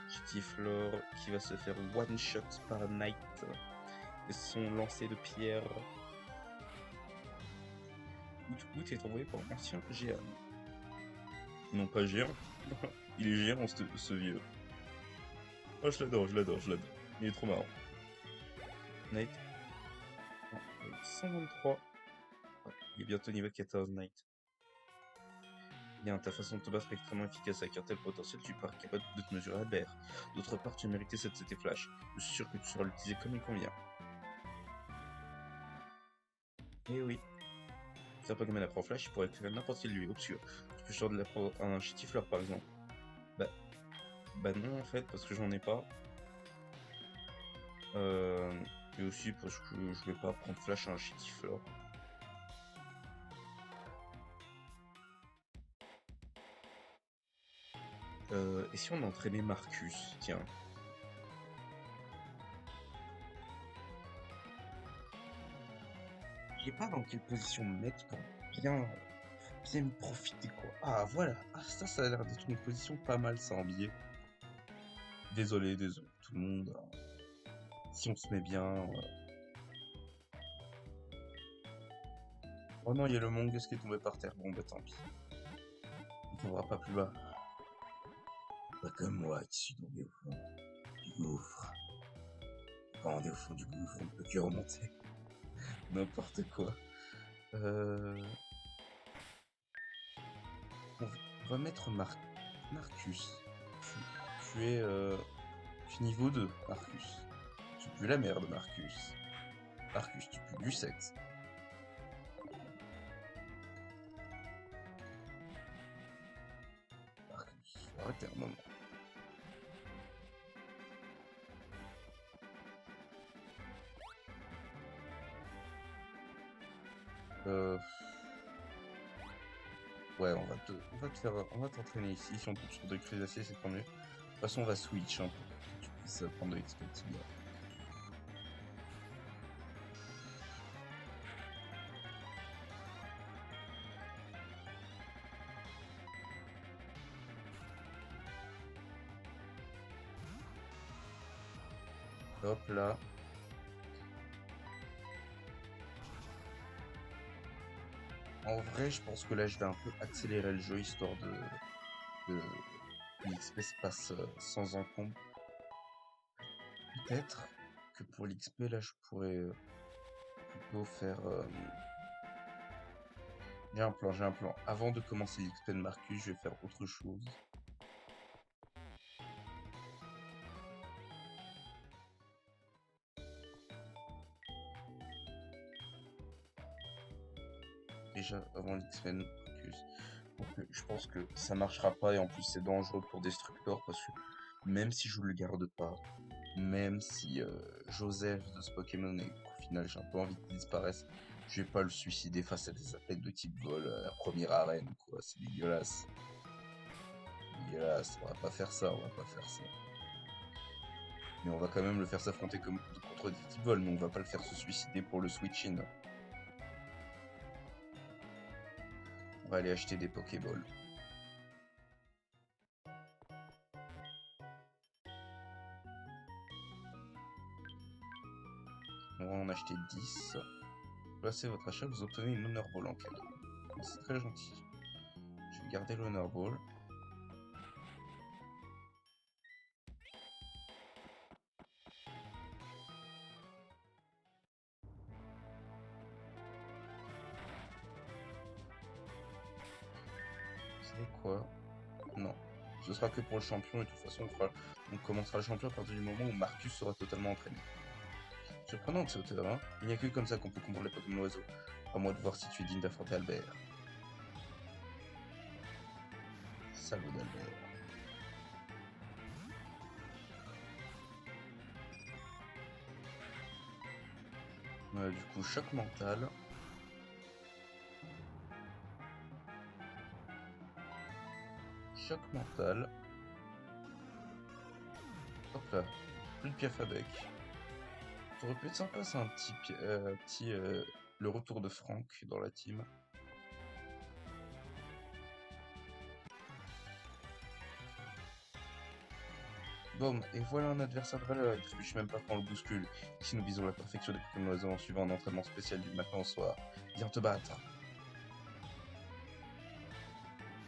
Chétiflore qui va se faire one shot par Knight. Et son lancer de pierre. Out est envoyé par ancien géant. Non pas géant. Il est géant ce vieux. Oh je l'adore. Il est trop marrant. Knight. 123. Il est bientôt niveau 14 Knight. Bien, ta façon de te battre est extrêmement efficace avec un tel potentiel, tu parais capable de te mesurer à Bear. D'autre part, tu as mérité cette CT Flash. Je suis sûr que tu sauras l'utiliser comme il convient. Eh oui. Si un Pokémon apprend Flash, il pourrait activer n'importe quel lieu obscur. Tu peux choisir de l'apprendre à un Chétifleur par exemple. Bah, bah non en fait, parce que j'en ai pas. Et aussi parce que je vais pas prendre Flash à un Chétifleur. Et si on entraînait Marcus, tiens. Je sais pas dans quelle position me mettre pour bien me profiter quoi. Ah voilà, ah, ça a l'air d'être une position pas mal ça en biais. Désolé tout le monde. Si on se met bien. Oh non, il y a le Mongus qui est tombé par terre. Bon bah tant pis. On tombera pas plus bas. Pas comme moi qui suis tombé au fond du gouffre. Quand on est au fond du gouffre, on ne peut que remonter. N'importe quoi. On va mettre Marcus. Tu es niveau 2, Marcus. Tu pues la merde, Marcus. Marcus, tu pues du sexe. Marcus, faut arrêter un moment. Ouais, on va t'entraîner ici. Si on tombe sur 2 crustacés, c'est tant mieux. De toute façon, on va switch hein, pour que tu puisses prendre de l'XP bien. Hop là. En vrai, je pense que là, je vais un peu accélérer le jeu histoire de l'XP se passe sans encombre. Peut-être que pour l'XP, là, je pourrais plutôt faire. J'ai un plan. Avant de commencer l'XP de Marcus, je vais faire autre chose. déjà avant l'X-Men Arcus. Donc, je pense que ça marchera pas et en plus c'est dangereux pour Destructor parce que même si je le garde pas, même si Joseph de ce Pokémon et qu'au final j'ai un peu envie qu'il disparaisse, je vais pas le suicider face à des attaques de type vol à la première arène, quoi. C'est dégueulasse. Dégueulasse. On va pas faire ça, on va pas faire ça. Mais on va quand même le faire s'affronter contre des types vol, mais on va pas le faire se suicider pour le switch in. On va aller acheter des Pokéballs. On va en acheter 10. Placez votre achat, vous obtenez une Honor Ball en cadeau. C'est très gentil. Je vais garder l'Honor Ball. Vous savez quoi? Non. Ce sera que pour le champion et de toute façon on commencera le champion à partir du moment où Marcus sera totalement entraîné. Surprenant de ce hauteur, hein. Il n'y a que comme ça qu'on peut comprendre les Pokémon oiseaux. À moi de voir si tu es digne d'affronter Albert. Salaud d'Albert. Du coup, choc mental. Choc mental. Hop là. Plus de piaf à bec. Ça aurait pu être sympa, c'est un petit le retour de Franck dans la team. Boum, et voilà un adversaire de valeur, il trébuche même pas quand on le bouscule. Ici nous visons la perfection des Pokémon oiseaux en suivant un entraînement spécial du matin au soir. Viens te battre.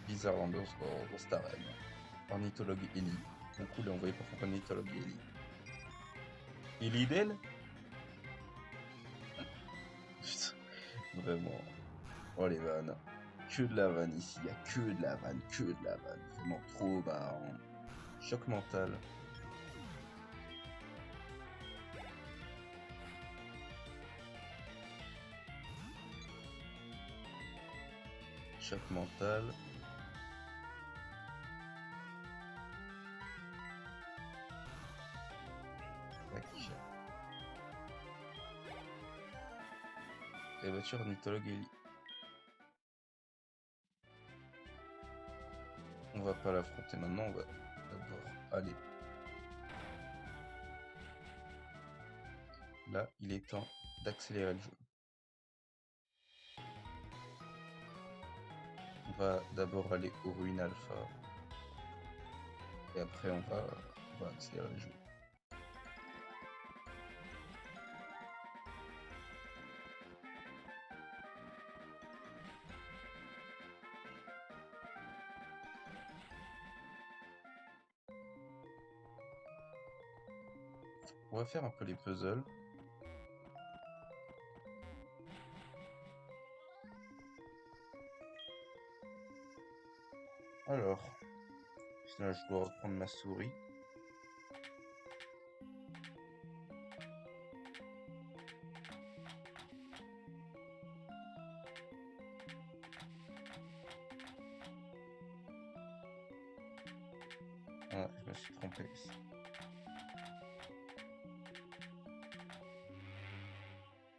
Bizarre dans cette arène. Ornithologue Ellie. Mon coup est envoyé pour faire ornithologue Ellie. Ellie Putain, vraiment. Oh les vannes. Que de la vanne ici, y a que de la vanne, que de la vanne. Vraiment trop marrant. Choc mental. Choc mental. Tac. Et voiture ornithologue Ellie. On va pas l'affronter maintenant, on va d'abord aller. Là, il est temps d'accélérer le jeu. On va d'abord aller aux ruines alpha. Et après, on va accélérer le jeu. On va faire un peu les puzzles. Alors, là, je dois reprendre ma souris. Ah, je me suis trompé.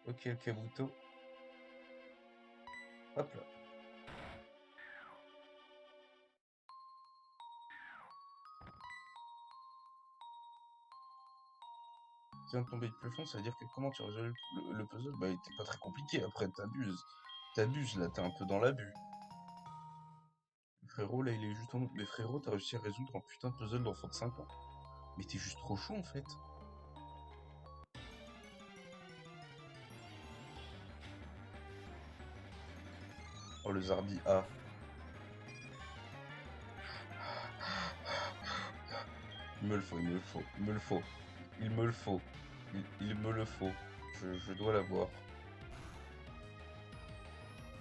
Ok, le Kabuto. Hop là. Tu viens de tomber de plafond, ça veut dire que comment tu as résolu le puzzle? Bah, il était pas très compliqué. Après, t'abuses. T'abuses, là, t'es un peu dans l'abus. Frérot, là, il est juste en... Mais frérot, t'as réussi à résoudre un putain de puzzle d'enfant de 5 ans. Mais t'es juste trop chaud, en fait. Oh, le Zarbi A. Il me le faut, il me le faut, il me le faut. Il me le faut. Il me le faut. Je dois l'avoir.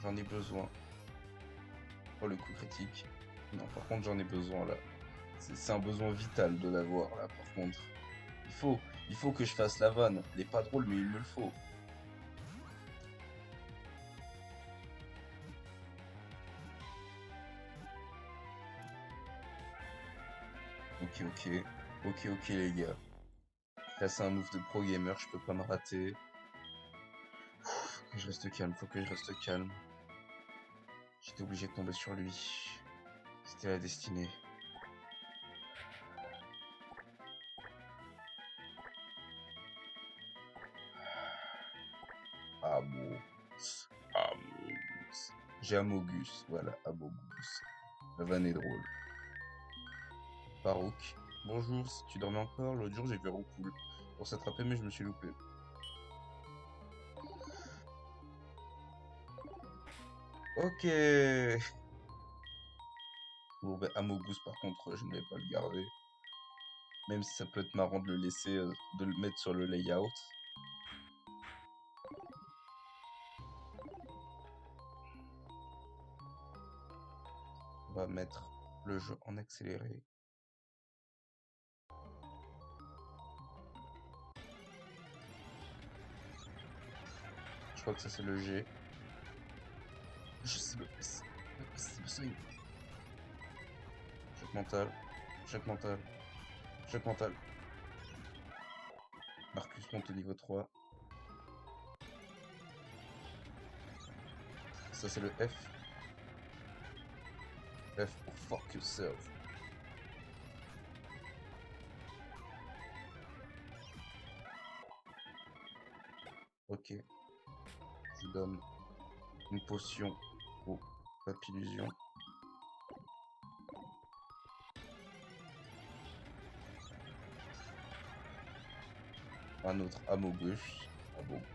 J'en ai besoin. Oh, le coup critique. Non, par contre, j'en ai besoin, là. C'est un besoin vital de l'avoir, là, par contre. Il faut, il faut que je fasse la vanne. Elle est pas drôle, mais il me le faut. Ok, ok. Ok, ok, les gars. Là, c'est un move de pro gamer, je peux pas me rater. Faut que je reste calme, faut que je reste calme. J'étais obligé de tomber sur lui. C'était la destinée. Amos. Amos. J'ai Amogus, voilà, Amogus. La vanne est drôle. Farouk. Bonjour, si tu dormais encore, l'autre jour j'ai vu Roucool pour s'attraper mais je me suis loupé. Ok. Bon bah Amogus par contre je ne vais pas le garder. Même si ça peut être marrant de le laisser, de le mettre sur le layout. On va mettre le jeu en accéléré. Je crois que ça c'est le G. Je sais le S. Le S, c'est le swing. Choc mental. Choc mental. Choc mental. Marcus monte au niveau 3. Ça c'est le F. F pour fuck yourself. Ok. Je donne une potion au Papillusion. Un autre Amogus. Amogus.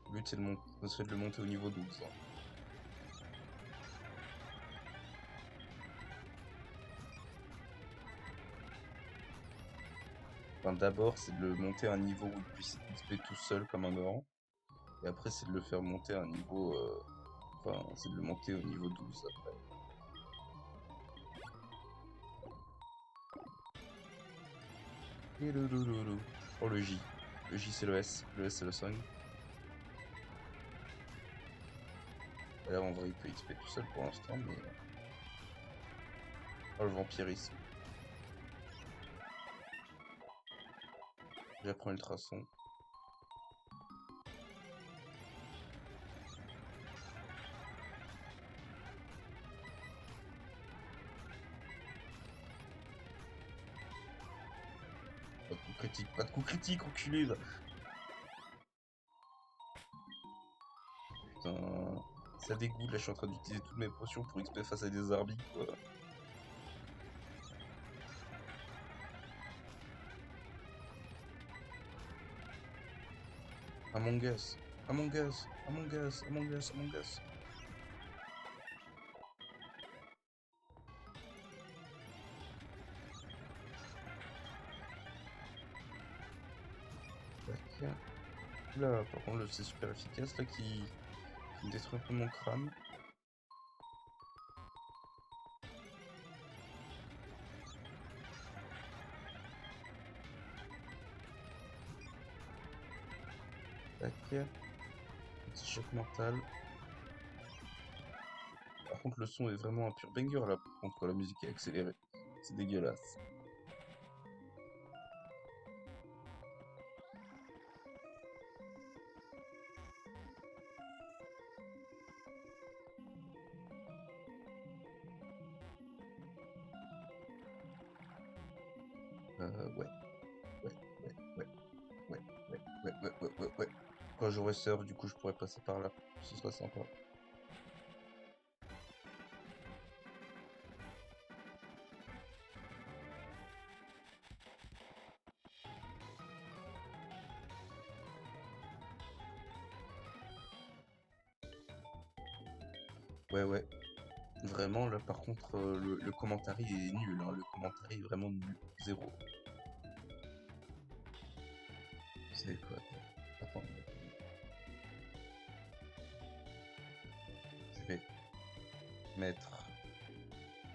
Le but c'est de le monter au niveau 12. Enfin, d'abord, c'est de le monter à un niveau où il puisse XP tout seul comme un grand. Et après, c'est de le faire monter à un niveau. Enfin, c'est de le monter au niveau 12 après. Oh, le J. Le J, c'est le S. Le S, c'est le Song. Et là, en vrai, il peut XP tout seul pour l'instant, mais. Oh, le vampirisme. J'apprends Ultrason. Pas de coup critique, pas de coup critique, enculé là. Putain. Ça dégoûte, là, je suis en train d'utiliser toutes mes potions pour XP face à des arbitres, quoi. Among Us. Among Us. Among Us. Among Us. Among Us. Tac. Là, par contre, c'est super efficace, là, qui me détruit un peu mon crâne. Tac. Petit choc mental. Par contre, le son est vraiment un pur banger, là, par contre, quand la musique est accélérée. C'est dégueulasse. Ouais. Ouais, ouais, ouais, ouais, ouais, ouais, ouais, ouais, ouais, ouais. Quand j'aurai surf, du coup, je pourrais passer par là. Ce serait sympa. Ouais, ouais. Vraiment, là, par contre, le commentary est nul, hein. Le commentary est vraiment nul. Zéro. C'est quoi? Attends, je vais mettre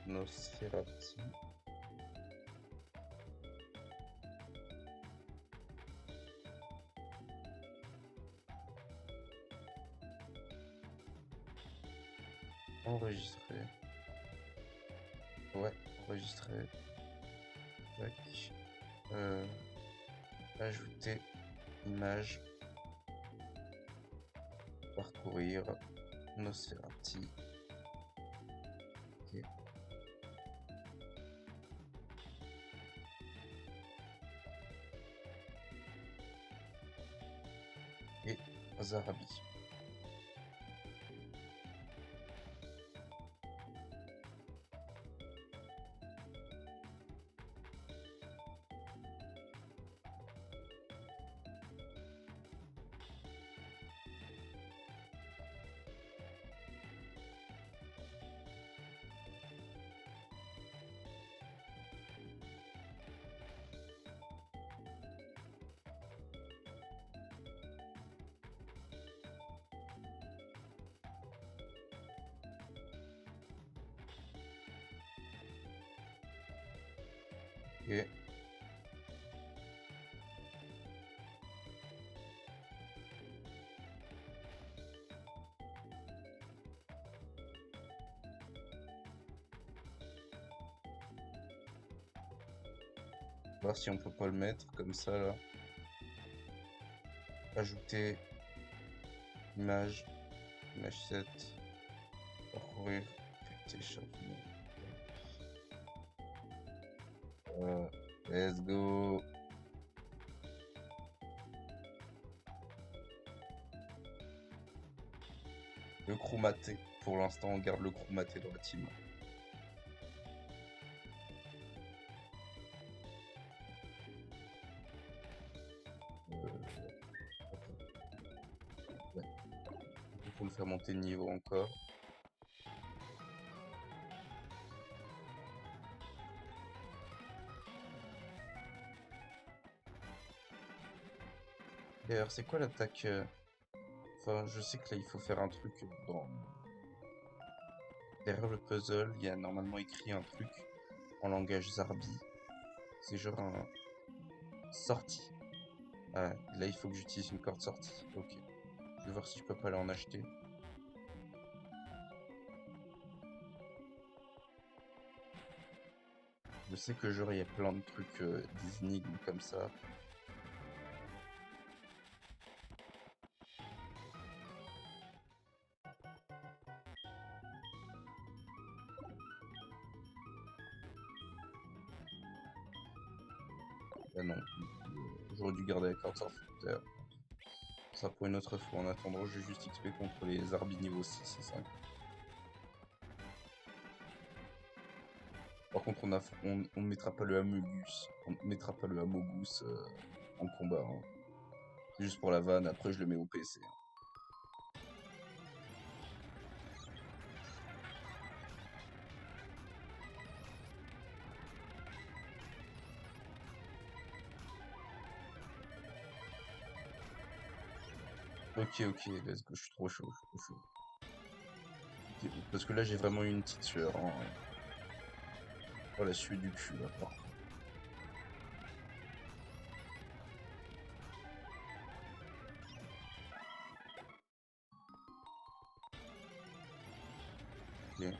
Nosferatu. Enregistrer. Ouais, enregistrer. Tac. Ajouter image. Parcourir. Nosferatu. Ok. Et Zarabi. Ok. Voir si on peut pas le mettre comme ça là. Ajouter image. Image 7. Parcourir. Téléchargement. Let's go. Le chromaté. Pour l'instant, on garde le chromaté dans la team. Ouais. Il faut le faire monter de niveau encore. D'ailleurs, c'est quoi l'attaque Enfin, je sais que là, il faut faire un truc dans... Derrière le puzzle, il y a normalement écrit un truc en langage Zarbi. C'est genre un... Sortie. Ah, là, il faut que j'utilise une corde sortie. Ok. Je vais voir si je peux pas aller en acheter. Je sais que genre, il y a plein de trucs, des énigmes comme ça. Ah non, j'aurais dû garder la corde sortie. Ça pour une autre fois. En attendant, j'ai juste XP contre les Zarbi niveau 6 et 5. Par contre, on ne mettra pas le Amogus. On ne mettra pas le Amogus en combat. Hein. C'est juste pour la vanne, après je le mets au PC. Hein. Ok, let's go, je suis trop chaud, Ok, parce que là j'ai vraiment eu une petite sueur. Hein. Oh la sueur du cul là. Par contre. Ok.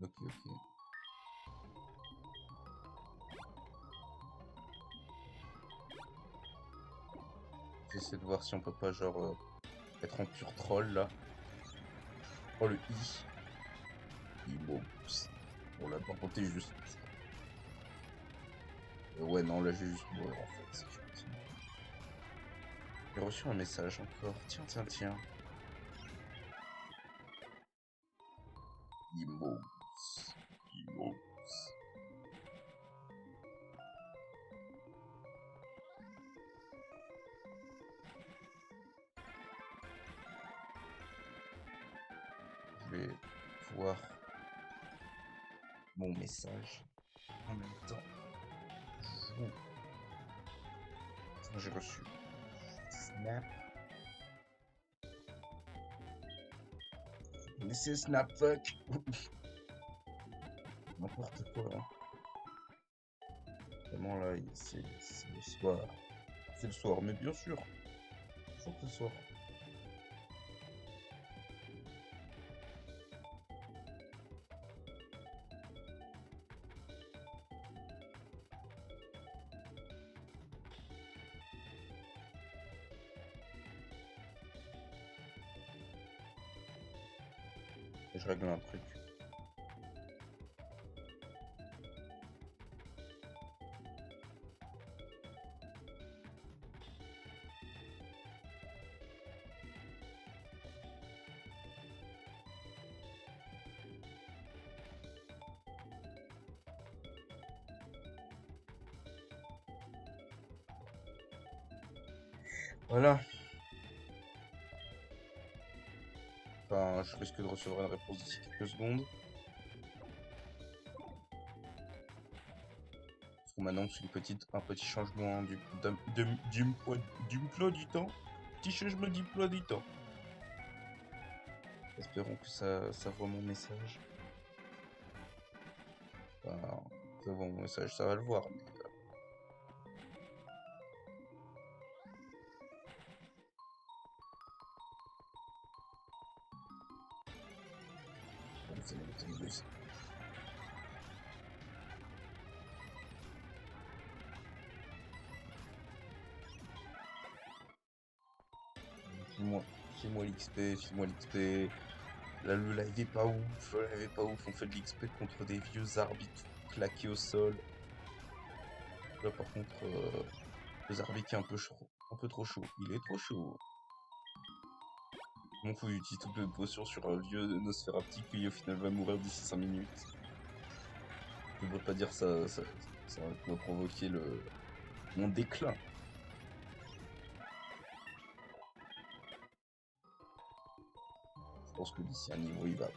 Ok. J'essaie de voir si on peut pas genre être en pur troll là. Oh le I. Bon, on l'a pas compté juste. Ouais non là j'ai juste mourir en fait. Si je continue. J'ai reçu un message encore. Tiens. Immense. Immense. Je vais voir mon message en même temps. J'ai reçu Snap. This is Snap fuck. n'importe quoi, hein. Vraiment là, c'est le soir. C'est le soir, mais bien sûr, faut que le soir. Et je règle un truc. Voilà. Enfin, je risque de recevoir une réponse d'ici quelques secondes. On m'annonce un petit changement d'emploi du temps. Petit changement d'emploi du temps. Espérons que ça voit mon message. Enfin, ça voit mon message, ça va le voir. Mais, c'est- File-moi, file-moi l'XP, file-moi l'XP. Là, le live est pas ouf, le live est pas ouf. On fait de l'XP contre des vieux arbitres claqués au sol. Là, par contre, le arbitre qui est un peu chaud, un peu trop chaud. Il est trop chaud. Mon fou, il utilise toutes les potions sur un vieux Nosferatu qui au final va mourir d'ici 5 minutes. Je ne devrais pas dire ça, ça va provoquer mon déclin. Je pense que d'ici un niveau, il va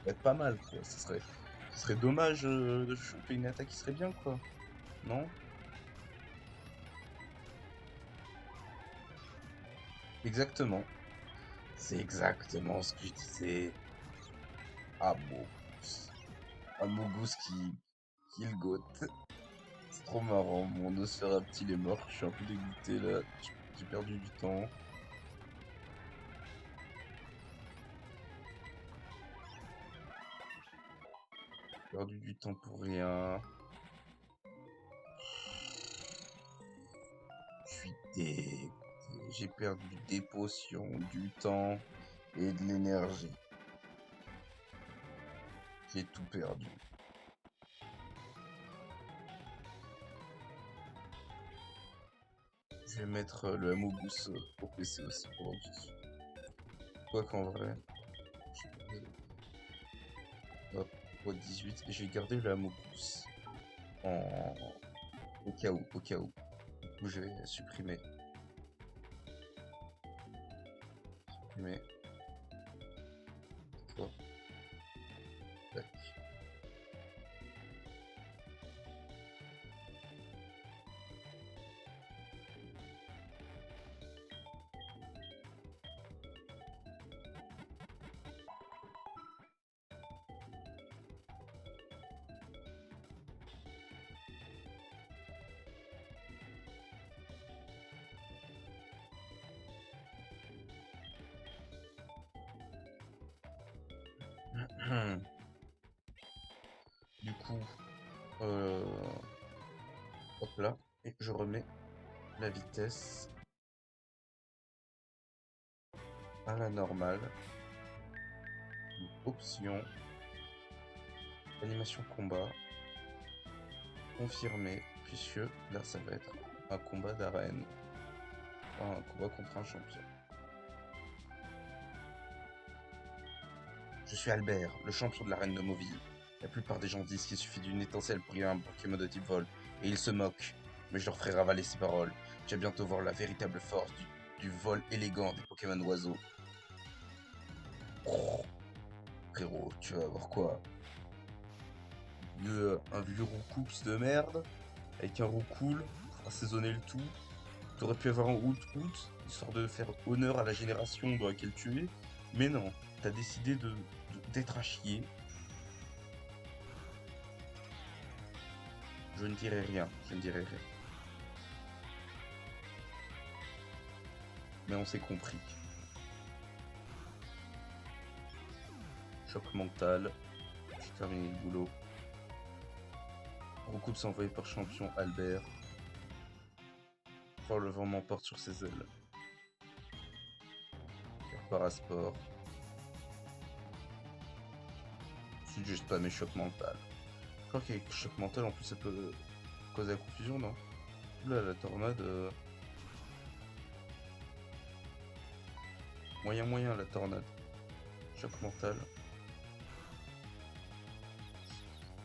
être pas mal, quoi. Ce serait dommage de choper une attaque qui serait bien, quoi. Non? Exactement. C'est exactement ce que je disais. Amogus. Amogus qui le goat. C'est trop marrant. Mon Nosferatu il est mort. Je suis un peu dégoûté là. J'ai perdu du temps. Perdu du temps pour rien. Je suis dégoûté. J'ai perdu des potions, du temps et de l'énergie. J'ai tout perdu. Je vais mettre le Amogus au PC aussi pour aujourd'hui. Quoi qu'en vrai, hop, pour 18, et j'ai gardé le Amogus en... au cas où, au cas où. Du coup, je vais supprimer. Supprimer. Toi. Tac. Du coup, euh, hop là, et je remets la vitesse à la normale. Option, animation combat, confirmé, puisque là ça va être un combat d'arène, enfin, un combat contre un champion. Je suis Albert, le champion de l'arène de Mauville. La plupart des gens disent qu'il suffit d'une étincelle pour y avoir un Pokémon de type vol, et ils se moquent. Mais je leur ferai ravaler ces paroles. Tu vas bientôt voir la véritable force du vol élégant des Pokémon oiseaux. Oh, frérot, tu vas voir quoi? Un vieux Roucoups de merde, avec un Roucoule pour assaisonner le tout. T'aurais pu avoir un Hoot, histoire de faire honneur à la génération dans laquelle tu es. Mais non, t'as décidé d'être à chier. Je ne dirai rien, je ne dirai rien. Mais on s'est compris. Choc mental. J'ai terminé le boulot. Recoupe s'envoyé par champion Albert. Fort le vent m'emporte sur ses ailes. Parasport. C'est juste pas mes chocs mental. Je crois qu'avec choc mental en plus ça peut causer la confusion, non? Là la tornade. Moyen la tornade. Choc mental.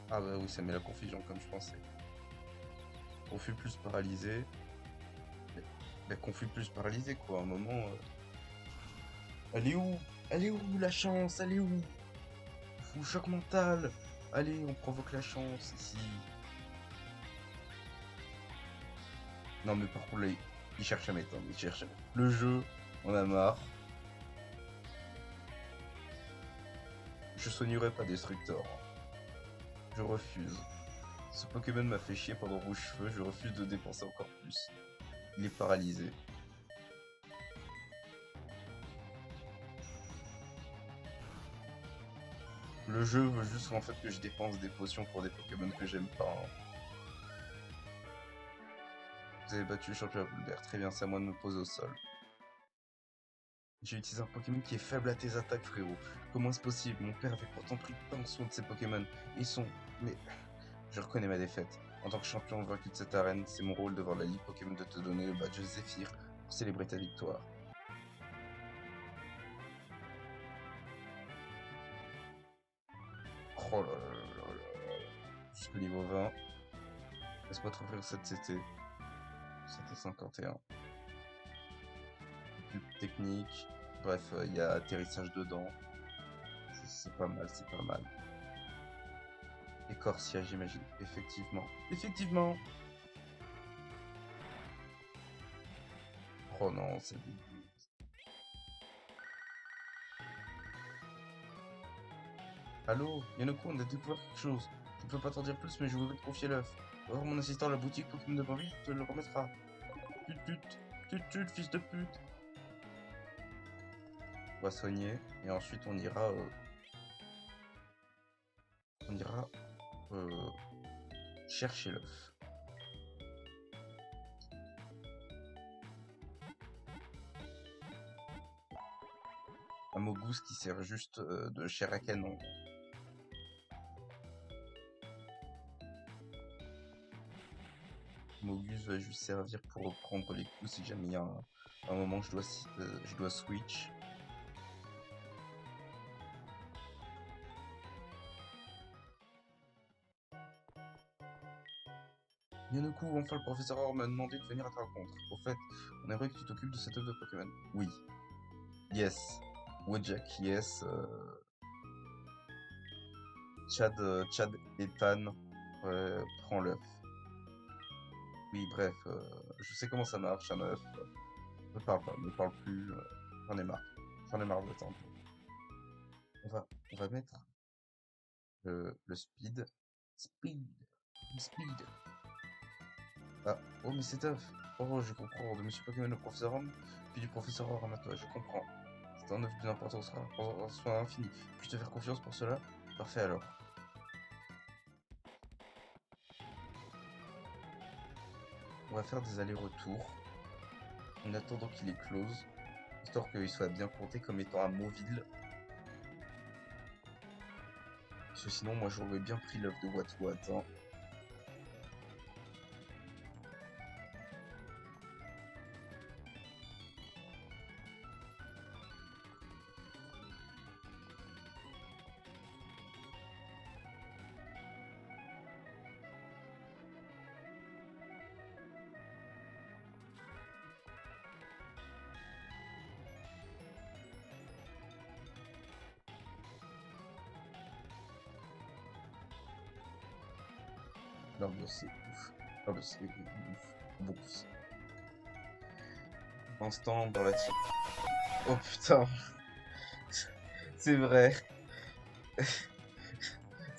Ah bah oui, ça met la confusion comme je pensais. Confus plus paralysé. Mais confus plus paralysé quoi, à un moment. Elle est où? Elle est où la chance? Elle est où? Fou choc mental. Allez, on provoque la chance ici. Non mais par contre là, il cherche à m'éteindre, il cherche à... Le jeu, on a marre. Je soignerai pas Destructor. Je refuse. Ce Pokémon m'a fait chier pendant Rouge-Feu, je refuse de dépenser encore plus. Il est paralysé. Le jeu veut juste en fait que je dépense des potions pour des Pokémon que j'aime pas. Hein. Vous avez battu le champion Albert, très bien, c'est à moi de me poser au sol. J'ai utilisé un Pokémon qui est faible à tes attaques, frérot. Comment est-ce possible? Mon père avait pourtant pris tant soin de ses Pokémon. Ils sont... Mais... Je reconnais ma défaite. En tant que champion vaincu de cette arène, c'est mon rôle devant la Ligue Pokémon de te donner le badge Zephyr pour célébrer ta victoire. Oh là là là là là. Jusqu'au niveau 20. Laisse-moi te offrir cette CT. C'était 51. Plus technique. Bref, il y a atterrissage dedans. C'est pas mal, c'est pas mal. Écorcia, j'imagine. Effectivement. Effectivement! Oh non, c'est dégueu. Allô, Yanoko, on a découvert quelque chose. Je ne peux pas t'en dire plus, mais je voudrais te confier l'œuf. Va voir mon assistant à la boutique Pokémon de ma ville, te le remettra. Pute, fils de pute. On va soigner, et ensuite on ira... chercher l'œuf. Un Mogus qui sert juste de chair à canon. Mogus va juste servir pour prendre les coups si jamais il y a un moment que je dois switch. Yanoku, enfin le professeur Or m'a demandé de venir à ta rencontre. Au fait, on aimerait que tu t'occupes de cette œuvre de Pokémon. Oui. Yes. Wojak, yes. Chad et Tan, prends l'œuf. Oui, bref, je sais comment ça marche, un œuf. Ne parle pas, ne parle plus. J'en ai marre. J'en ai marre de temps. On va mettre le speed. Speed. Ah, oh, mais c'est œuf. Oh, je comprends. De Monsieur Pokémon au professeur Homme, puis du professeur Homme à toi, je comprends. C'est un œuf d'une importance rare, en soi infinie. Puis-je te faire confiance pour cela? Parfait alors. On va faire des allers-retours en attendant qu'il est close, histoire qu'il soit bien compté comme étant un mobile. Parce que sinon, moi j'aurais bien pris l'œuf de Watwat. Hein. Non, mais c'est ouf. Ah, bah, c'est ouf. Ouf. Instant dans la team. Oh putain, c'est vrai.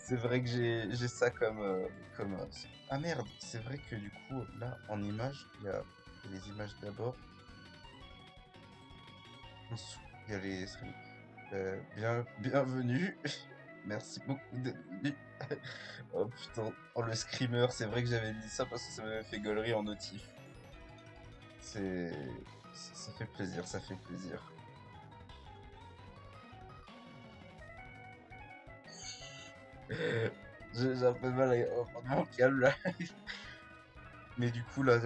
C'est vrai que j'ai ça comme. Ah merde, c'est vrai que du coup, là, en image, il y a les images d'abord. En dessous, il y a les streams. Bienvenue. Merci beaucoup d'être venu. Oh putain, oh le screamer, c'est vrai que j'avais mis ça parce que ça m'avait fait gaulerie en notif. C'est. Ça fait plaisir, ça fait plaisir. J'ai un peu de mal à prendre mon calme là. Mais du coup, là,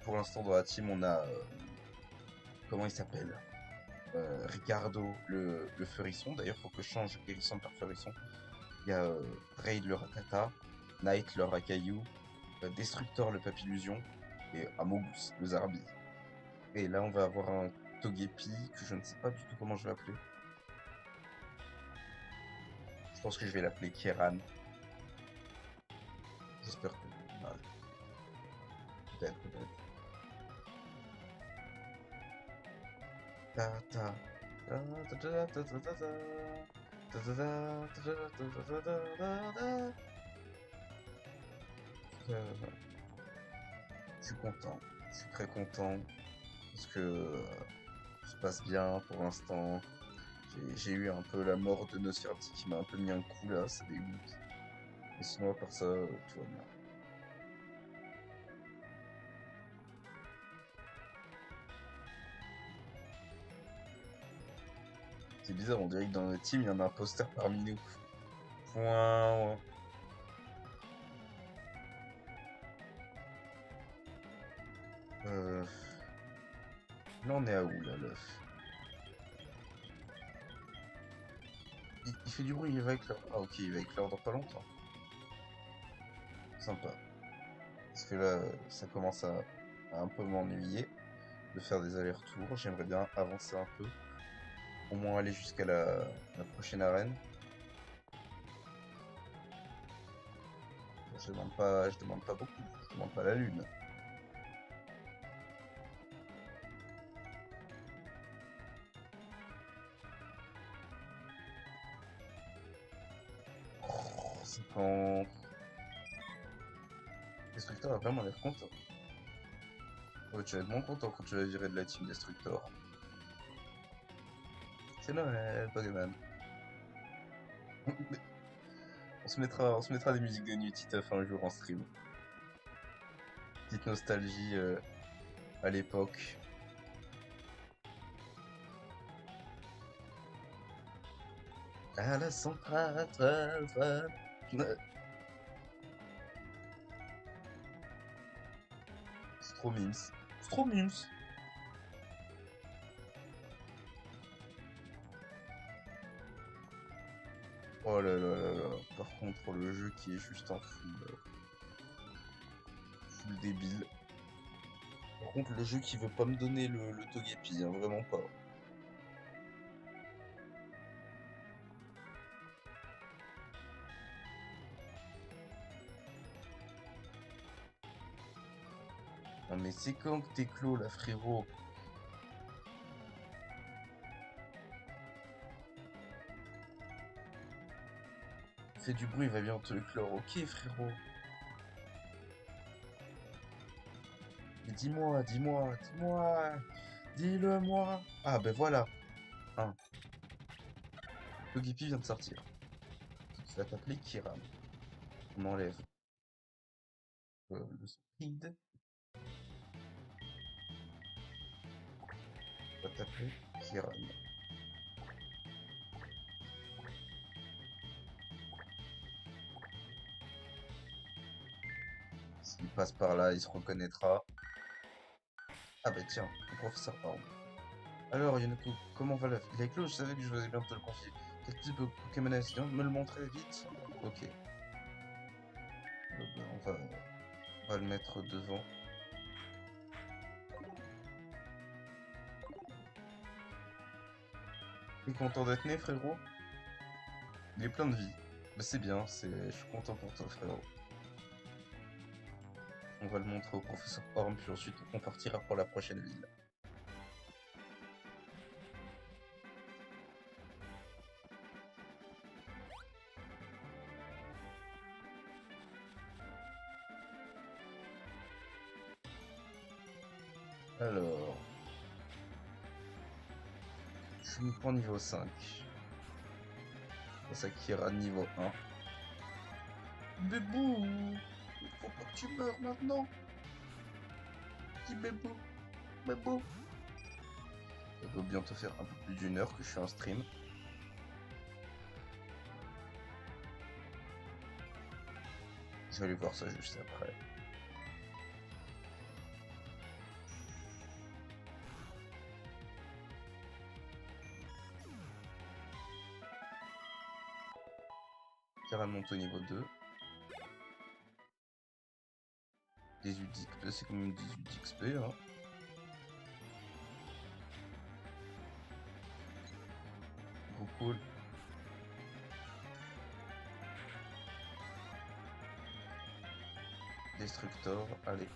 pour l'instant, dans la team, on a. Comment il s'appelle? Ricardo, le Furisson. D'ailleurs, faut que je change Hérisson par Furisson. Il y a Raid, le Rakata. Knight, le Rakayu. Destructor, le Papillusion. Et Amogus, le Zarbi. Et là, on va avoir un Togepi que je ne sais pas du tout comment je vais appeler. Je pense que je vais l'appeler Kieran. J'espère que. Ah, peut-être, peut-être. Ta ta. Ta ta ta ta ta ta ta. Ta ta ta ta ta ta ta ta ta ta. Euh, je suis content. Je suis très content parce que tout se passe bien pour l'instant. J'ai eu un peu la mort de Nosferatu qui m'a un peu mis un coup là, ça dégoûte. Mais sinon, à part ça, tout va bien. C'est bizarre, on dirait que dans notre team, il y a un imposteur parmi nous. Point. Euh... Là, on est à où, là, l'œuf? Il fait du bruit, il va éclore. Ah, ok, il va éclore dans pas longtemps. Sympa. Parce que là, ça commence à un peu m'ennuyer de faire des allers-retours. J'aimerais bien avancer un peu. Au moins aller jusqu'à la prochaine arène. Je demande pas beaucoup. Je demande pas la lune. Oh, c'est quand... Destructor a vraiment l'air content. Ouais, tu vas être moins content quand tu vas virer de la team Destructor. C'est Noël, Pokémon. On se mettra des musiques de Nutty Tuff un jour en stream. Petite nostalgie à l'époque. À la centrale, c'est trop mimes. C'est trop mimes. Oh là là là là. Par contre, le jeu qui est juste un full débile. Par contre, le jeu qui veut pas me donner le Togepi, hein, vraiment pas. Non mais c'est quand que t'es clos là, frérot? Fais du bruit, il va bientôt éclore. Ok, frérot. Mais dis-moi, dis-moi, dis-moi. Dis-le-moi. Ah ben voilà. Un. Togepi vient de sortir. Il va t'appeler Kiram. On enlève le speed. On va t'appeler Kiram. S'il passe par là, il se reconnaîtra. Ah bah tiens, le professeur Orb. Alors, Yonoko, comment va la vie? Il est clos, je savais que je vais bientôt le confier. Quel type de Pokémon est-ce? Tu viens de me le montrer vite? Ok. Ben, on va le mettre devant. T'es content d'être né, frérot? Il est plein de vie. Bah, c'est bien, je suis content pour toi, frérot. On va le montrer au professeur Orm, puis ensuite on partira pour la prochaine ville. Alors, je me prends niveau 5. Ça Kira niveau 1. Bébou, il faut pas que tu meurs maintenant. Petit bébou, bébou. Ça va bientôt faire un peu plus d'une heure que je suis en stream. Je vais aller voir ça juste après. Kira monte au niveau 2. 18 d'XP, c'est quand même 18 d'XP, hein. Trop cool. Destructor, allez.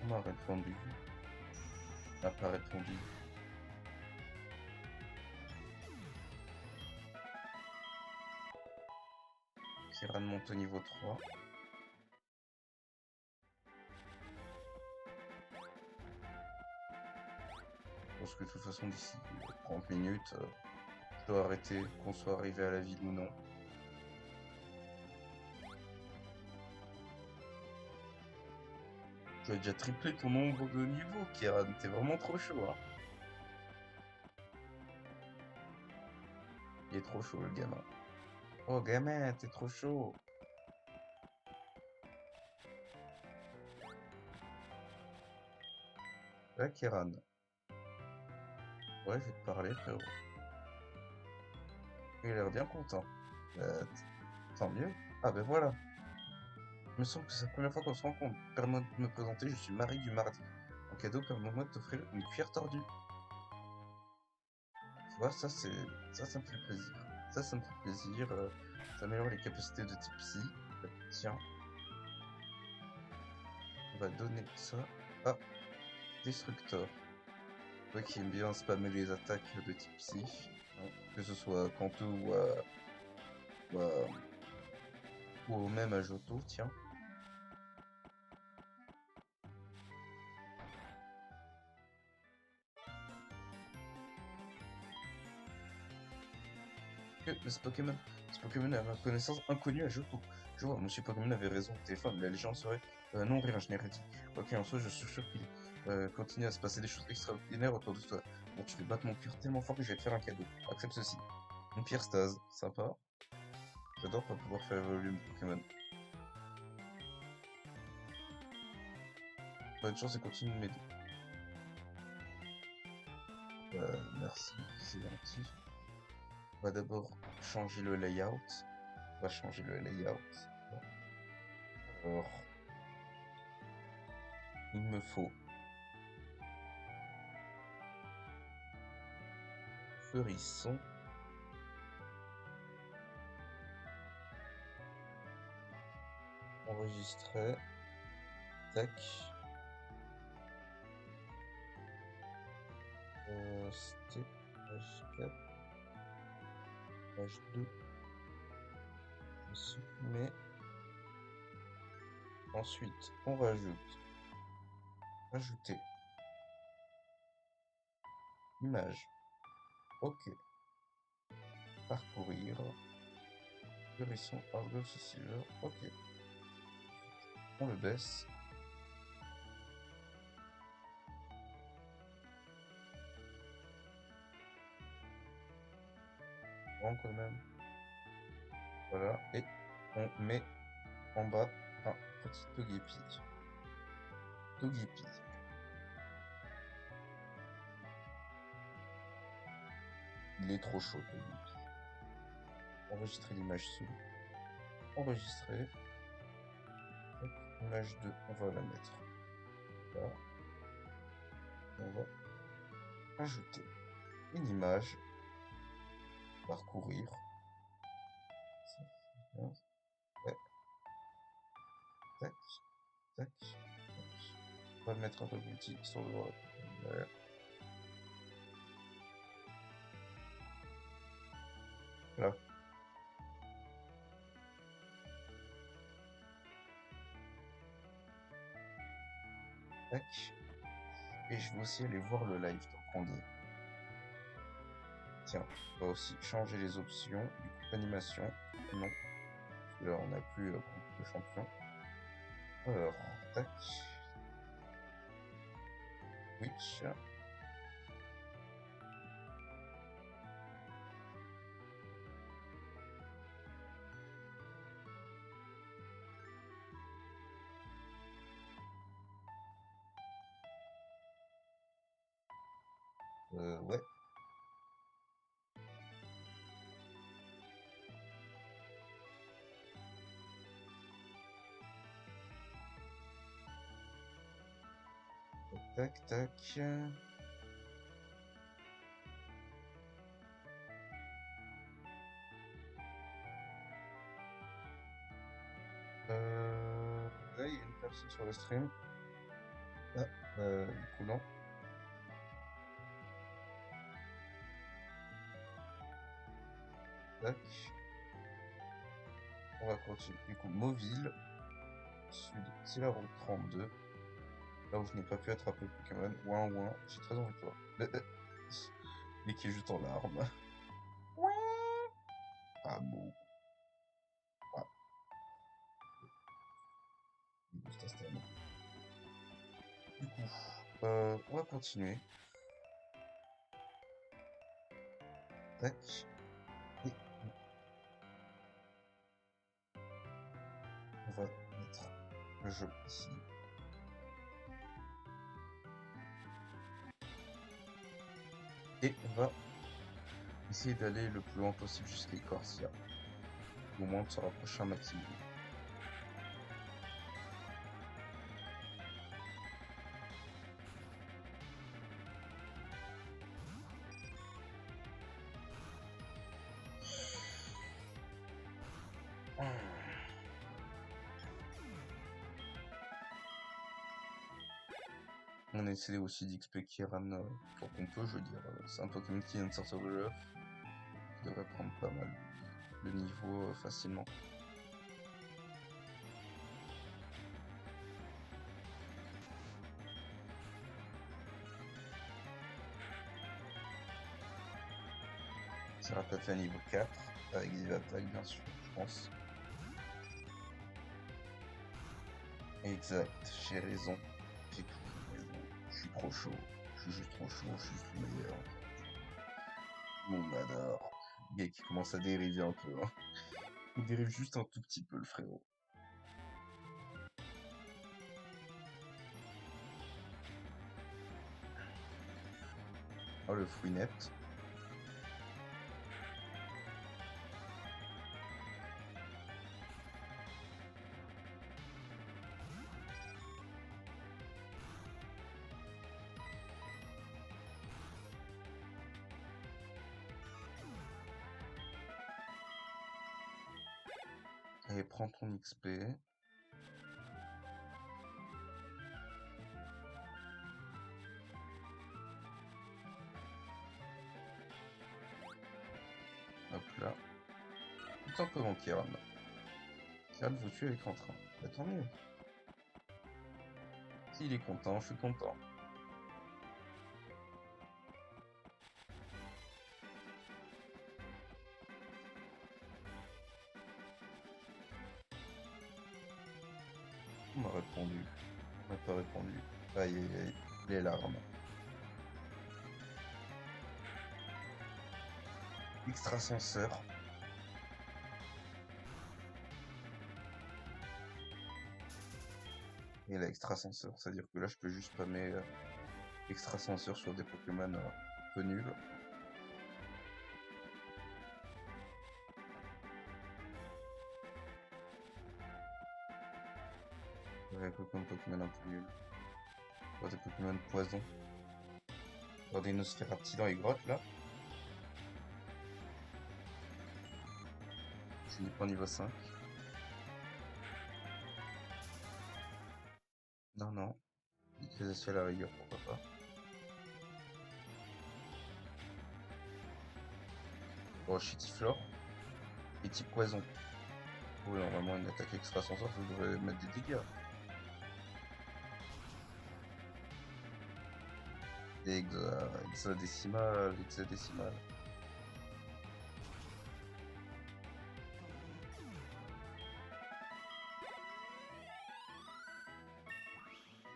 On m'a répondu. On n'a pas répondu. Kiran monte au niveau 3. Parce que de toute façon, d'ici 30 minutes, je dois arrêter, qu'on soit arrivé à la ville ou non. Tu as déjà triplé ton nombre de niveaux, Kiran. T'es vraiment trop chaud, hein. Il est trop chaud, le gamin. Oh, gamin, t'es trop chaud. Là, Kiran. Ouais, je vais te parler, frérot. Il a l'air bien content. Tant mieux. Ah, ben voilà. Il me semble que c'est la première fois qu'on se rencontre. Permets-moi de me présenter, je suis Marie du Mardi. En cadeau, permets-moi de t'offrir une cuillère tordue. Tu vois, ça, ça me fait plaisir. Ça me fait plaisir. Ça améliore les capacités de type psy. Tiens, on va donner ça à Destructor. Toi qui aime bien spammer les attaques de type psy, hein, que ce soit Kanto ou même à Johto, tiens. Mais ce Pokémon est à ma connaissance inconnu à Johto. Je vois, Monsieur Pokémon avait raison au téléphone, la légende serait non rien, je n'ai rien dit. Quoi qu'il en soit, je suis sûr qu'il continue à se passer des choses extraordinaires autour de toi. Bon, tu fais battre mon cœur tellement fort que je vais te faire un cadeau. Accepte ceci. Une pierre stase, sympa. J'adore pas pouvoir faire évoluer mon Pokémon. Bonne chance et continue de m'aider. Merci, c'est gentil. On va d'abord changer le layout. On va changer le layout. Alors, il me faut Feurisson. Enregistrer. Tac. C'était H4. H2. Je supprimer. Ensuite, on rajoute. Ajouter. Image. OK. Parcourir. Feurisson, Argos Silver. OK. On le baisse. Grand quand même. Voilà. Et on met en bas un petit Togepi. Togepi. Il est trop chaud, Togepi. Enregistrer l'image sous. Enregistrer. Hop, image 2, on va la mettre là. On va ajouter une image. Parcourir. Ouais. Tac, tac, tac. On va le mettre un peu plus petit sur le droit. Ouais. Là. Tac. Et je vais aussi aller voir le live tant qu'on y est. Tiens, on va aussi changer les options. Du coup, animation, non. Parce que là, on n'a plus compte de champion. Alors, tac. Twitch. Ouais. Tac, tac. Là, il y a une personne sur le stream. Ah, du coup, non. Tac. On va continuer. Du coup, Mauville. Sud, c'est la route 32. Là où je n'ai pas pu attraper le Pokémon. Ouin, ouin. J'ai très envie de toi. Mais qui est juste en larmes. Ah bon. Ah, testament. Du coup, on va continuer. Tac. Et on va mettre le jeu ici. Et on va essayer d'aller le plus loin possible jusqu'à Corsia. Au moins de se rapprocher un maximum. On essaie aussi d'XP Kiran tant qu'on peut, je veux dire. C'est un Pokémon qui vient de sortir de l'œuf. Qui devrait prendre pas mal de niveau facilement. Ça va peut-être à niveau 4, avec des attaques bien sûr, je pense. Exact, j'ai raison. J'ai toujours raison. Je suis trop chaud. Je suis juste trop chaud, je suis juste le meilleur. Mon badard. Le gars qui commence à dériver un peu. Hein. Il dérive juste un tout petit peu, le frérot. Oh, le fouinette. Allez, prends ton XP. Hop là. Tout simplement Kiran. Kiran vous tue avec entrain. Bah, tant mieux. S'il est content, je suis content. On m'a répondu. On m'a pas répondu. Aïe aïe aïe. Les larmes. Extrasenseur. Et là, extrasenseur. C'est-à-dire que là, je peux juste spammer extrasenseur sur des Pokémon un peu nuls. Avec aucun Pokémon un peu nul. Des Pokémon poison. Des Nosferati dans les grottes là. Je n'ai pas niveau 5. Non, non. Utilisation à la rigueur, pourquoi pas. Bon, Chitiflore. Et type poison. Oui, normalement, une attaque extrasenseur, ça devrait mettre des dégâts. Hexadécimal, hexadécimal.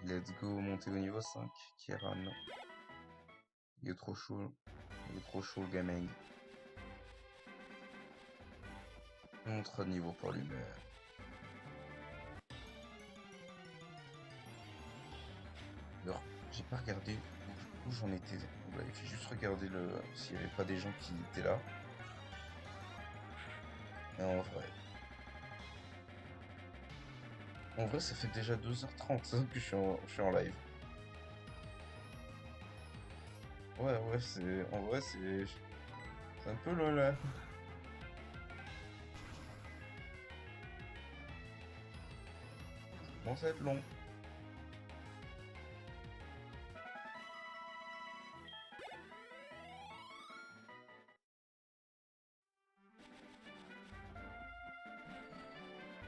Let's go monter au niveau 5, Kieran. Il est trop chaud. Il est trop chaud le gaming. Montre niveau pour lui, mais... Alors, j'ai pas regardé où j'en étais. Ouais, j'ai juste regardé s'il y avait pas des gens qui étaient là. Et en vrai, ça fait déjà 2h30 que je suis en live. Ouais, en vrai, c'est un peu long là. Bon, ça va être long.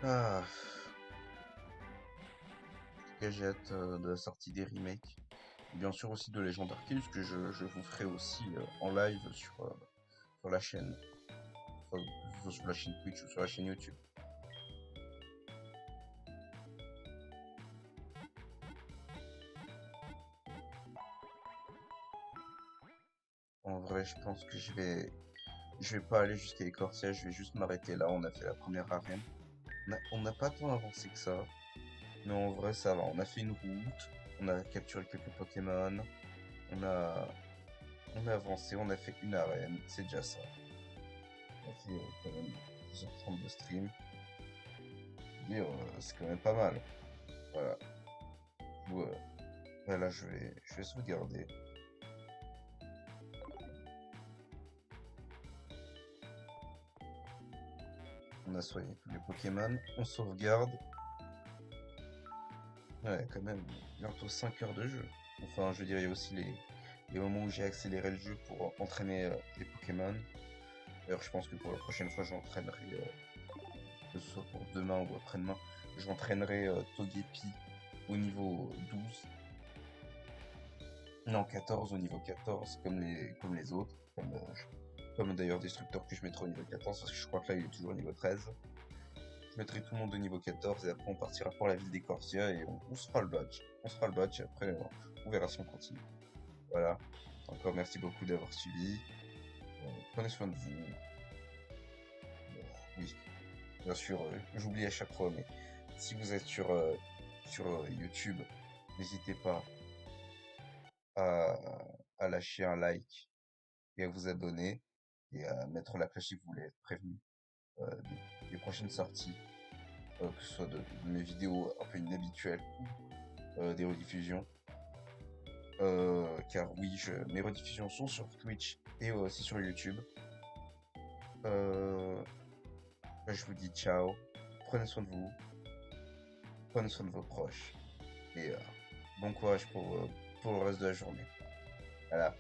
Ah, j'ai hâte de la sortie des remakes. Et bien sûr aussi de Legend Arceus que je vous ferai aussi en live sur la chaîne. Enfin, que ce soit sur la chaîne Twitch ou sur la chaîne YouTube. En vrai, je pense que je vais pas aller jusqu'à Ecorcia, je vais juste m'arrêter là. On a fait la première arène. On n'a pas tant avancé que ça, mais en vrai, ça va. On a fait une route, on a capturé quelques Pokémon, on a, on a avancé, on a fait une arène, c'est déjà ça. On a fait quand même 2h30 de stream. Et c'est quand même pas mal. Voilà. Ouais. Là, je vais sauvegarder. On a soigné tous les Pokémon, on sauvegarde. Ouais, quand même, bientôt 5 heures de jeu. Enfin, je veux dire, il y a aussi les moments où j'ai accéléré le jeu pour entraîner les Pokémon. D'ailleurs, je pense que pour la prochaine fois, j'entraînerai, que ce soit pour demain ou après-demain, j'entraînerai Togepi au niveau 12. Non, 14 au niveau 14, comme les autres. Comme d'ailleurs Destructor que je mettrai au niveau 14, parce que je crois que là, il est toujours au niveau 13. Je mettrai tout le monde au niveau 14 et après on partira pour la ville des Corsia et on se fera le badge. On se fera le badge et après on verra si on continue. Voilà. Encore merci beaucoup d'avoir suivi. Prenez soin de vous. Oui, bien sûr, j'oublie à chaque fois, mais si vous êtes sur YouTube, n'hésitez pas à, à lâcher un like et à vous abonner et à mettre la cloche si vous voulez être prévenu des prochaines sorties, que ce soit de mes vidéos un peu inhabituelles ou des rediffusions. Car oui, mes rediffusions sont sur Twitch et aussi sur YouTube. Euh, je vous dis ciao, prenez soin de vous, prenez soin de vos proches et bon courage pour le reste de la journée. Voilà.